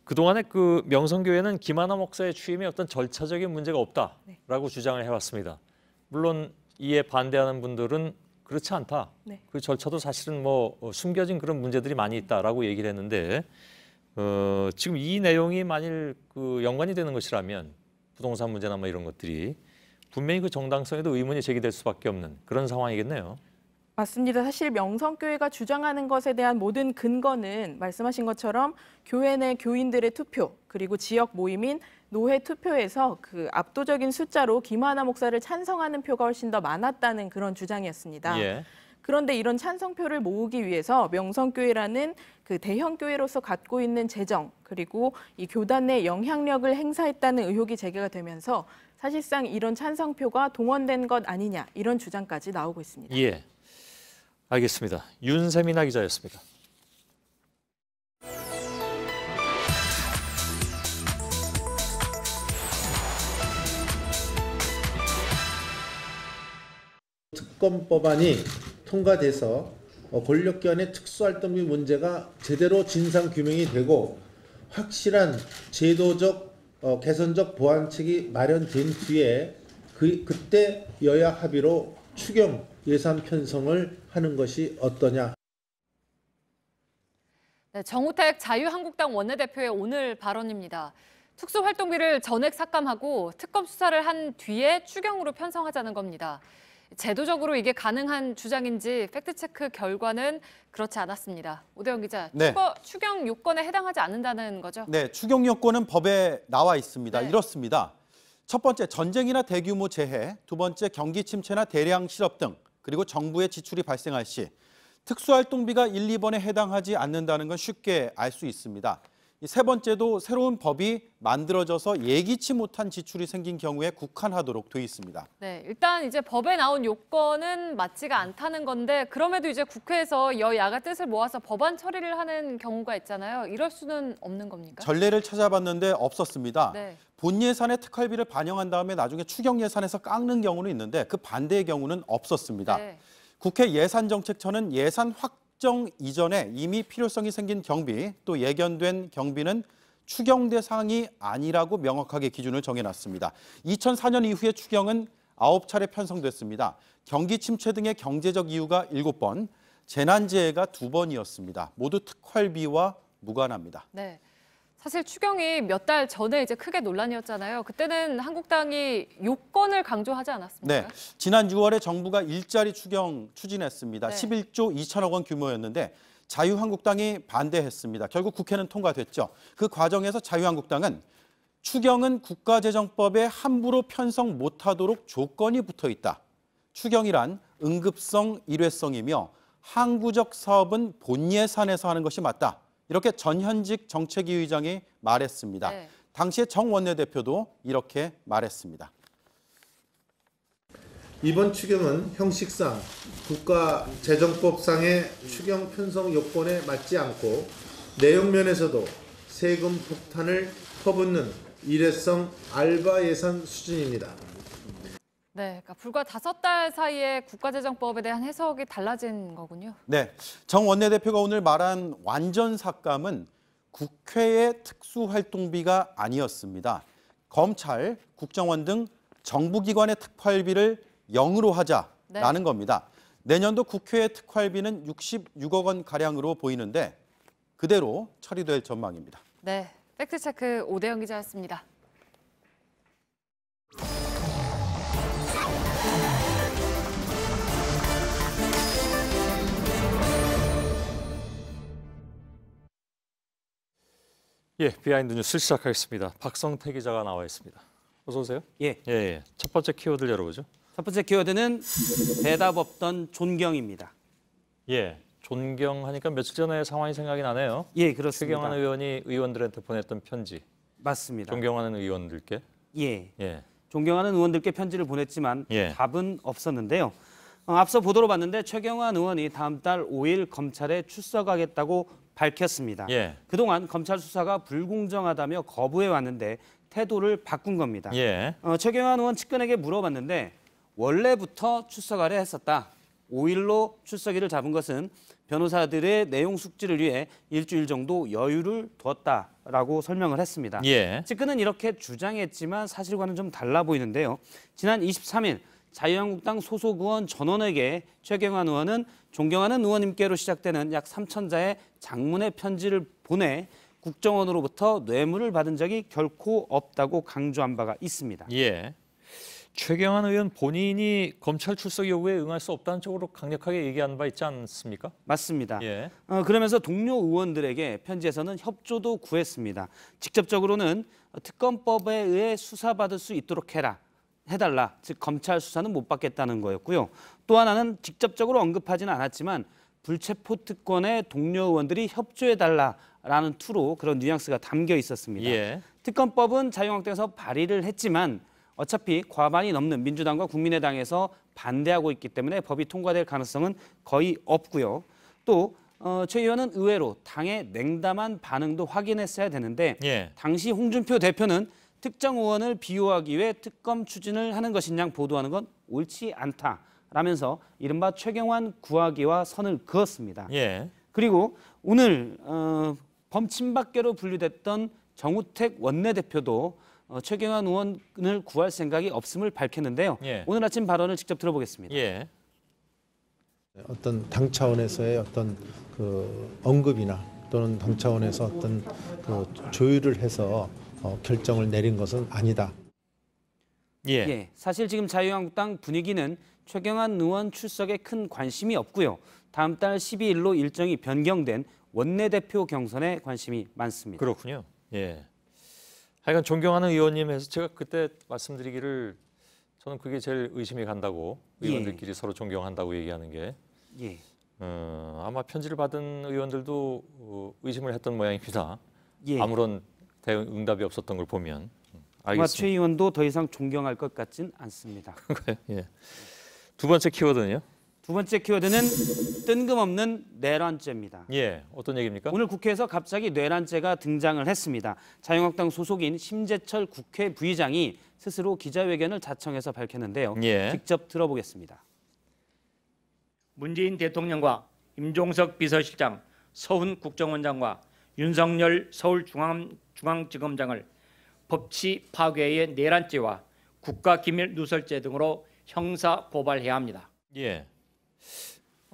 S4: 그동안에 그 명성교회는 김하나 목사의 취임에 어떤 절차적인 문제가 없다라고 주장을 해왔습니다. 물론 이에 반대하는 분들은 그렇지 않다.
S9: 네.
S4: 그 절차도 사실은 뭐 숨겨진 그런 문제들이 많이 있다라고 얘기를 했는데 지금 이 내용이 만일 그 연관이 되는 것이라면 부동산 문제나 뭐 이런 것들이 분명히 그 정당성에도 의문이 제기될 수밖에 없는 그런 상황이겠네요.
S9: 맞습니다. 사실 명성교회가 주장하는 것에 대한 모든 근거는 말씀하신 것처럼 교회 내 교인들의 투표 그리고 지역 모임인 노회 투표에서 그 압도적인 숫자로 김하나 목사를 찬성하는 표가 훨씬 더 많았다는 그런 주장이었습니다.
S4: 예.
S9: 그런데 이런 찬성표를 모으기 위해서 명성교회라는 그 대형 교회로서 갖고 있는 재정 그리고 이 교단 내 영향력을 행사했다는 의혹이 제기가 되면서 사실상 이런 찬성표가 동원된 것 아니냐 이런 주장까지 나오고 있습니다.
S4: 예. 알겠습니다. 윤세민아 기자였습니다.
S10: 특검법안이 통과돼서 권력기관의 특수활동비 문제가 제대로 진상규명이 되고 확실한 제도적 개선적 보완책이 마련된 뒤에 그때 여야 합의로 추경 예산 편성을 하는 것이 어떠냐.
S1: 네, 정우택 자유한국당 원내대표의 오늘 발언입니다. 특수활동비를 전액 삭감하고 특검 수사를 한 뒤에 추경으로 편성하자는 겁니다. 제도적으로 이게 가능한 주장인지 팩트체크 결과는 그렇지 않았습니다. 오대영 기자,
S14: 네.
S1: 추경 요건에 해당하지 않는다는 거죠?
S14: 네, 추경 요건은 법에 나와 있습니다.
S1: 네.
S14: 이렇습니다. 첫 번째, 전쟁이나 대규모 재해, 두 번째, 경기 침체나 대량 실업 등, 그리고 정부의 지출이 발생할 시 특수활동비가 1, 2번에 해당하지 않는다는 건 쉽게 알 수 있습니다. 세 번째도 새로운 법이 만들어져서 예기치 못한 지출이 생긴 경우에 국한하도록 돼 있습니다.
S1: 네, 일단 이제 법에 나온 요건은 맞지가 않다는 건데 그럼에도 이제 국회에서 여야가 뜻을 모아서 법안 처리를 하는 경우가 있잖아요. 이럴 수는 없는 겁니까?
S14: 전례를 찾아봤는데 없었습니다.
S1: 네.
S14: 본 예산에 특활비를 반영한 다음에 나중에 추경 예산에서 깎는 경우는 있는데 그 반대의 경우는 없었습니다.
S1: 네.
S14: 국회 예산정책처는 예산 확정 이전에 이미 필요성이 생긴 경비 또 예견된 경비는 추경 대상이 아니라고 명확하게 기준을 정해놨습니다. 2004년 이후에 추경은 9차례 편성됐습니다. 경기 침체 등의 경제적 이유가 7번, 재난재해가 2번이었습니다. 모두 특활비와 무관합니다.
S1: 네. 사실 추경이 몇 달 전에 이제 크게 논란이었잖아요. 그때는 한국당이 요건을 강조하지 않았습니까?
S14: 네, 지난 6월에 정부가 일자리 추경 추진했습니다.
S1: 네.
S14: 11조 2천억 원 규모였는데 자유한국당이 반대했습니다. 결국 국회는 통과됐죠. 그 과정에서 자유한국당은 추경은 국가재정법에 함부로 편성 못하도록 조건이 붙어 있다. 추경이란 응급성, 일회성이며 항구적 사업은 본 예산에서 하는 것이 맞다. 이렇게 전현직 정책위 의장이 말했습니다.
S1: 네.
S14: 당시에 정 원내대표도 이렇게 말했습니다.
S10: 이번 추경은 형식상 국가재정법상의 추경 편성 요건에 맞지 않고 내용 면에서도 세금 폭탄을 퍼붓는 일회성 알바 예산 수준입니다.
S1: 네, 그러니까 불과 5달 사이에 국가재정법에 대한 해석이 달라진 거군요.
S14: 네, 정 원내대표가 오늘 말한 완전 삭감은 국회의 특수활동비가 아니었습니다. 검찰, 국정원 등 정부기관의 특활비를 0으로 하자라는 겁니다. 내년도 국회의 특활비는 66억 원 가량으로 보이는데 그대로 처리될 전망입니다.
S1: 네, 팩트체크 오대영 기자였습니다.
S4: 예, 비하인드 뉴스 시작하겠습니다. 박성태 기자가 나와 있습니다. 어서 오세요.
S21: 예.
S4: 첫 번째 키워드를 열어보죠.
S21: 첫 번째 키워드는 대답 없던 존경입니다.
S4: 예, 존경하니까 며칠 전에 상황이 생각이 나네요.
S21: 예, 그렇습니다.
S4: 최경환 의원이 의원들한테 보냈던 편지.
S21: 맞습니다.
S4: 존경하는 의원들께.
S21: 예. 존경하는 의원들께 편지를 보냈지만
S4: 예.
S21: 답은 없었는데요. 앞서 보도로 봤는데 최경환 의원이 다음 달 5일 검찰에 출석하겠다고 밝혔습니다.
S4: 예.
S21: 그동안 검찰 수사가 불공정하다며 거부해 왔는데 태도를 바꾼 겁니다.
S4: 예.
S21: 최경환 의원 측근에게 물어봤는데 원래부터 출석하려 했었다. 5일로 출석일을 잡은 것은 변호사들의 내용 숙지를 위해 일주일 정도 여유를 두었다라고 설명을 했습니다.
S4: 예.
S21: 측근은 이렇게 주장했지만 사실과는 좀 달라 보이는데요. 지난 23일 자유한국당 소속 의원 전원에게 최경환 의원은 존경하는 의원님께로 시작되는 약 3,000자의 장문의 편지를 보내 국정원으로부터 뇌물을 받은 적이 결코 없다고 강조한 바가 있습니다.
S4: 예. 최경환 의원 본인이 검찰 출석 요구에 응할 수 없다는 쪽으로 강력하게 얘기한 바 있지 않습니까?
S21: 맞습니다.
S4: 예.
S21: 그러면서 동료 의원들에게 편지에서는 협조도 구했습니다. 직접적으로는 특검법에 의해 수사받을 수 있도록 해달라. 즉 검찰 수사는 못 받겠다는 거였고요. 또 하나는 직접적으로 언급하지는 않았지만 불체포 특권에 동료 의원들이 협조해달라라는 투로 그런 뉘앙스가 담겨 있었습니다.
S4: 예.
S21: 특검법은 자유한국당에서 발의를 했지만 어차피 과반이 넘는 민주당과 국민의당에서 반대하고 있기 때문에 법이 통과될 가능성은 거의 없고요. 또 최 의원은 의외로 당의 냉담한 반응도 확인했어야 되는데
S4: 예.
S21: 당시 홍준표 대표는 특정 의원을 비호하기 위해 특검 추진을 하는 것인 양 보도하는 건 옳지 않다라면서 이른바 최경환 구하기와 선을 그었습니다.
S4: 예.
S21: 그리고 오늘 범친박계로 분류됐던 정우택 원내대표도 최경환 의원을 구할 생각이 없음을 밝혔는데요.
S4: 예.
S21: 오늘 아침 발언을 직접 들어보겠습니다.
S4: 예.
S10: 어떤 당 차원에서의 어떤 그 언급이나 또는 당 차원에서 어떤 그 조율을 해서 결정을 내린 것은 아니다.
S21: 예. 사실 지금 자유한국당 분위기는 최경환 의원 출석에 큰 관심이 없고요. 다음 달 12일로 일정이 변경된 원내대표 경선에 관심이 많습니다.
S4: 그렇군요. 예. 하여간 존경하는 의원님 해서 제가 그때 말씀드리기를 저는 그게 제일 의심이 간다고 의원들끼리 서로 존경한다고 얘기하는 게 아마 편지를 받은 의원들도 의심을 했던 모양입니다. 아무런 응답이 없었던 걸 보면
S21: 아마 최 의원도 더 이상 존경할 것 같진 않습니다.
S4: 예. 두 번째 키워드는요?
S21: 두 번째 키워드는 뜬금없는 내란죄입니다.
S4: 예, 어떤 얘기입니까?
S21: 오늘 국회에서 갑자기 내란죄가 등장을 했습니다. 자유한국당 소속인 심재철 국회 부의장이 스스로 기자회견을 자청해서 밝혔는데요.
S4: 예.
S21: 직접 들어보겠습니다.
S12: 문재인 대통령과 임종석 비서실장, 서훈 국정원장과 윤석열 서울중앙지검장을 법치 파괴의 내란죄와 국가기밀누설죄 등으로 형사 고발해야 합니다.
S4: 예.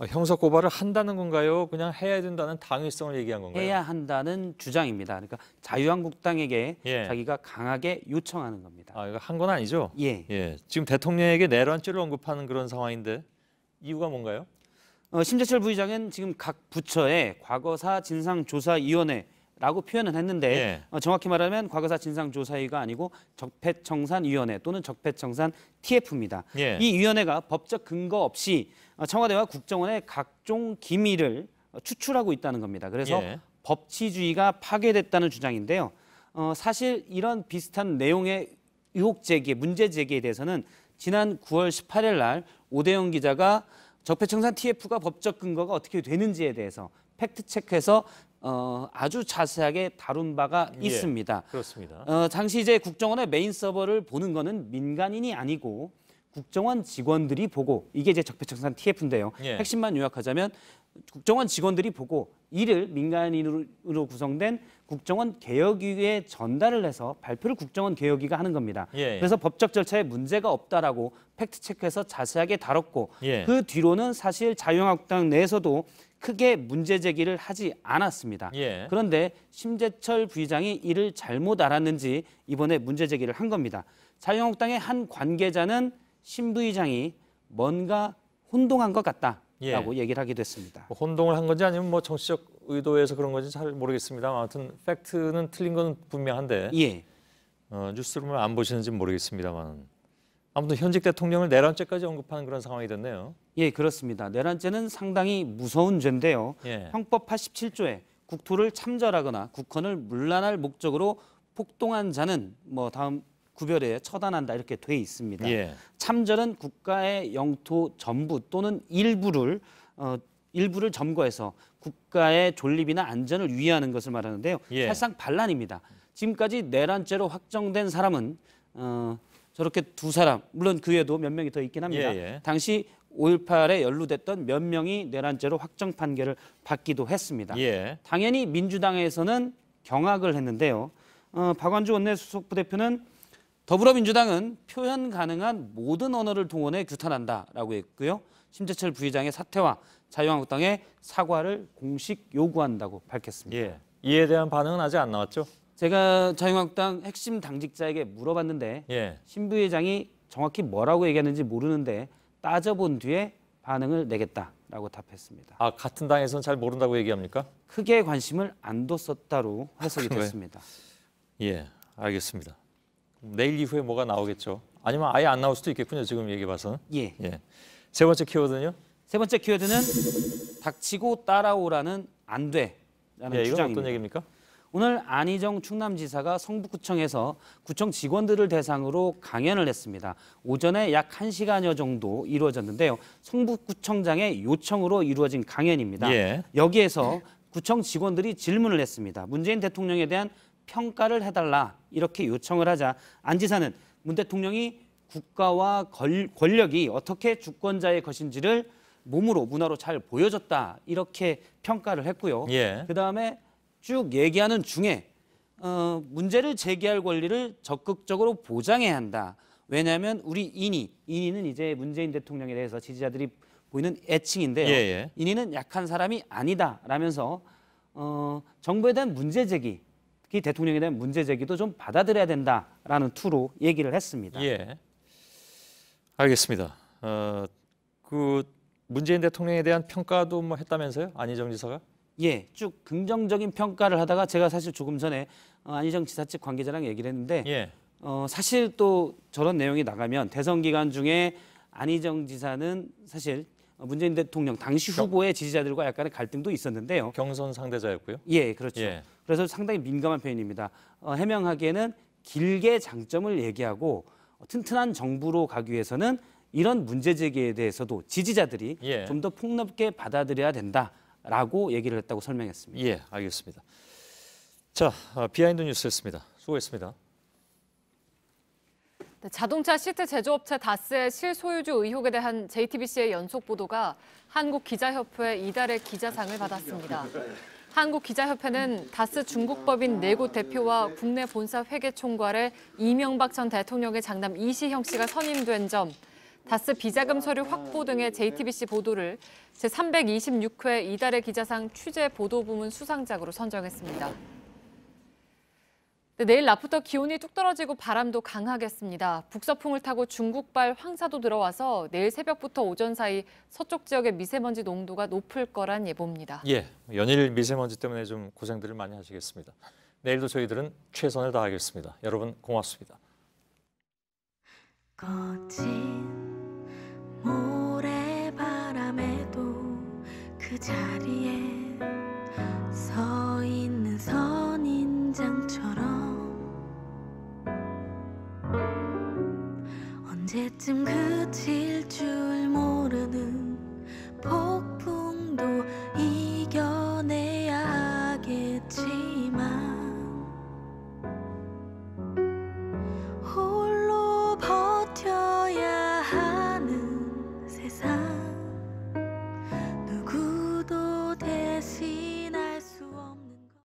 S4: 형사 고발을 한다는 건가요? 그냥 해야 된다는 당위성을 얘기한 건가요?
S21: 해야 한다는 주장입니다. 그러니까 자유한국당에게
S4: 예.
S21: 자기가 강하게 요청하는 겁니다.
S4: 이거 한 건 아니죠?
S21: 예.
S4: 예. 지금 대통령에게 내란죄를 언급하는 그런 상황인데 이유가 뭔가요?
S21: 심재철 부의장은 지금 각 부처에 과거사 진상조사위원회라고 표현을 했는데 정확히 말하면 과거사 진상조사위가 아니고 적폐청산위원회 또는 적폐청산 TF입니다.
S4: 예.
S21: 이 위원회가 법적 근거 없이 청와대와 국정원의 각종 기밀을 추출하고 있다는 겁니다. 그래서 법치주의가 파괴됐다는 주장인데요. 사실 이런 비슷한 내용의 의혹 제기, 문제 제기에 대해서는 지난 9월 18일 날 오대영 기자가 적폐청산 TF가 법적 근거가 어떻게 되는지에 대해서 팩트체크해서 아주 자세하게 다룬 바가 있습니다.
S4: 그렇습니다.
S21: 당시 이제 국정원의 메인 서버를 보는 거는 민간인이 아니고 국정원 직원들이 보고 이게 이제 적폐청산 TF인데요. 핵심만 요약하자면 국정원 직원들이 보고 이를 민간인으로 구성된 국정원 개혁위에 전달을 해서 발표를 국정원 개혁위가 하는 겁니다. 그래서 법적 절차에 문제가 없다라고 팩트체크해서 자세하게 다뤘고 그 뒤로는 사실 자유한국당 내에서도 크게 문제 제기를 하지 않았습니다. 그런데 심재철 부의장이 이를 잘못 알았는지 이번에 문제 제기를 한 겁니다. 자유한국당의 한 관계자는 심 부의장이 뭔가 혼동한 것 같다라고 얘기를 하기도 했습니다.
S4: 혼동을 한 건지 아니면 뭐 정치적 의도에서 그런 건지 잘 모르겠습니다. 아무튼 팩트는 틀린 건 분명한데 뉴스룸을 안 보시는지 모르겠습니다만 아무튼 현직 대통령을 내란죄까지 언급하는 그런 상황이 됐네요.
S21: 예, 그렇습니다. 내란죄는 상당히 무서운 죄인데요. 형법 87조에 국토를 참전하거나 국헌을 문란할 목적으로 폭동한 자는 뭐 다음 구별에 처단한다 이렇게 돼 있습니다. 참전은 국가의 영토 전부 또는 일부를 점거해서 국가의 존립이나 안전을 위하는 것을 말하는데요. 사실상 반란입니다. 지금까지 내란죄로 확정된 사람은 저렇게 두 사람, 물론 그 외에도 몇 명이 더 있긴 합니다. 당시 5.18에 연루됐던 몇 명이 내란죄로 확정 판결을 받기도 했습니다. 당연히 민주당에서는 경악을 했는데요. 박완주 원내 수석 부대표는 더불어민주당은 표현 가능한 모든 언어를 동원해 규탄한다라고 했고요. 심재철 부의장의 사퇴와 자유한국당의 사과를 공식 요구한다고 밝혔습니다.
S4: 예. 이에 대한 반응은 아직 안 나왔죠?
S21: 제가 자유한국당 핵심 당직자에게 물어봤는데
S4: 예.
S21: 신 부의장이 정확히 뭐라고 얘기했는지 모르는데 따져본 뒤에 반응을 내겠다라고 답했습니다.
S4: 아, 같은 당에서는 잘 모른다고 얘기합니까?
S21: 크게 관심을 안 뒀었다로 해석이 됐습니다.
S4: 예, 알겠습니다. 내일 이후에 뭐가 나오겠죠? 아니면 아예 안 나올 수도 있겠군요. 지금 얘기 봐서는.
S21: 예.
S4: 세 번째 키워드는요?
S21: 세 번째 키워드는 닥치고 따라오라는 안 돼라는
S4: 이건
S21: 주장입니다.
S4: 어떤 얘기입니까?
S21: 오늘 안희정 충남지사가 성북구청에서 구청 직원들을 대상으로 강연을 했습니다. 오전에 약 1시간여 정도 이루어졌는데요. 성북구청장의 요청으로 이루어진 강연입니다.
S4: 예.
S21: 여기에서 구청 직원들이 질문을 했습니다. 문재인 대통령에 대한 평가를 해달라 이렇게 요청을 하자 안 지사는 문 대통령이 국가와 권력이 어떻게 주권자의 것인지를 몸으로 문화로 잘 보여줬다 이렇게 평가를 했고요.
S4: 예.
S21: 그다음에 쭉 얘기하는 중에 문제를 제기할 권리를 적극적으로 보장해야 한다. 왜냐하면 우리 인이는 이제 문재인 대통령에 대해서 지지자들이 보이는 애칭인데요.
S4: 예.
S21: 인이는 약한 사람이 아니다라면서 정부에 대한 문제 제기, 특히 대통령에 대한 문제 제기도 좀 받아들여야 된다라는 투로 얘기를 했습니다.
S4: 예. 알겠습니다. 그 문재인 대통령에 대한 평가도 뭐 했다면서요? 안희정 지사가?
S21: 예, 쭉 긍정적인 평가를 하다가 제가 사실 조금 전에 안희정 지사 측 관계자랑 얘기를 했는데
S4: 예.
S21: 사실 또 저런 내용이 나가면 대선 기간 중에 안희정 지사는 사실 문재인 대통령 당시 후보의 지지자들과 약간의 갈등도 있었는데요.
S4: 경선 상대자였고요.
S21: 예, 그렇죠.
S4: 예.
S21: 그래서 상당히 민감한 표현입니다. 해명하기에는 길게 장점을 얘기하고 튼튼한 정부로 가기 위해서는 이런 문제 제기에 대해서도 지지자들이
S4: 예.
S21: 좀 더 폭넓게 받아들여야 된다라고 얘기를 했다고 설명했습니다.
S4: 예, 알겠습니다. 자, 비하인드 뉴스였습니다. 수고했습니다.
S1: 네, 자동차 시트 제조업체 다스의 실소유주 의혹에 대한 JTBC의 연속 보도가 한국기자협회 이달의 기자상을 받았습니다. 한국기자협회는 다스 중국법인 4곳 대표와 국내 본사 회계 총괄에 이명박 전 대통령의 장남 이시형 씨가 선임된 점, 다스 비자금 서류 확보 등의 JTBC 보도를 제326회 이달의 기자상 취재 보도부문 수상작으로 선정했습니다. 네, 내일 낮부터 기온이 뚝 떨어지고 바람도 강하겠습니다. 북서풍을 타고 중국발 황사도 들어와서 내일 새벽부터 오전 사이 서쪽 지역의 미세먼지 농도가 높을 거란 예보입니다.
S4: 예, 연일 미세먼지 때문에 좀 고생들을 많이 하시겠습니다. 내일도 저희들은 최선을 다하겠습니다. 여러분 고맙습니다.
S13: 거친 모래바람에도 그 자리에 서 있는 선인장처럼 언제쯤 그칠 줄 모르는 폭풍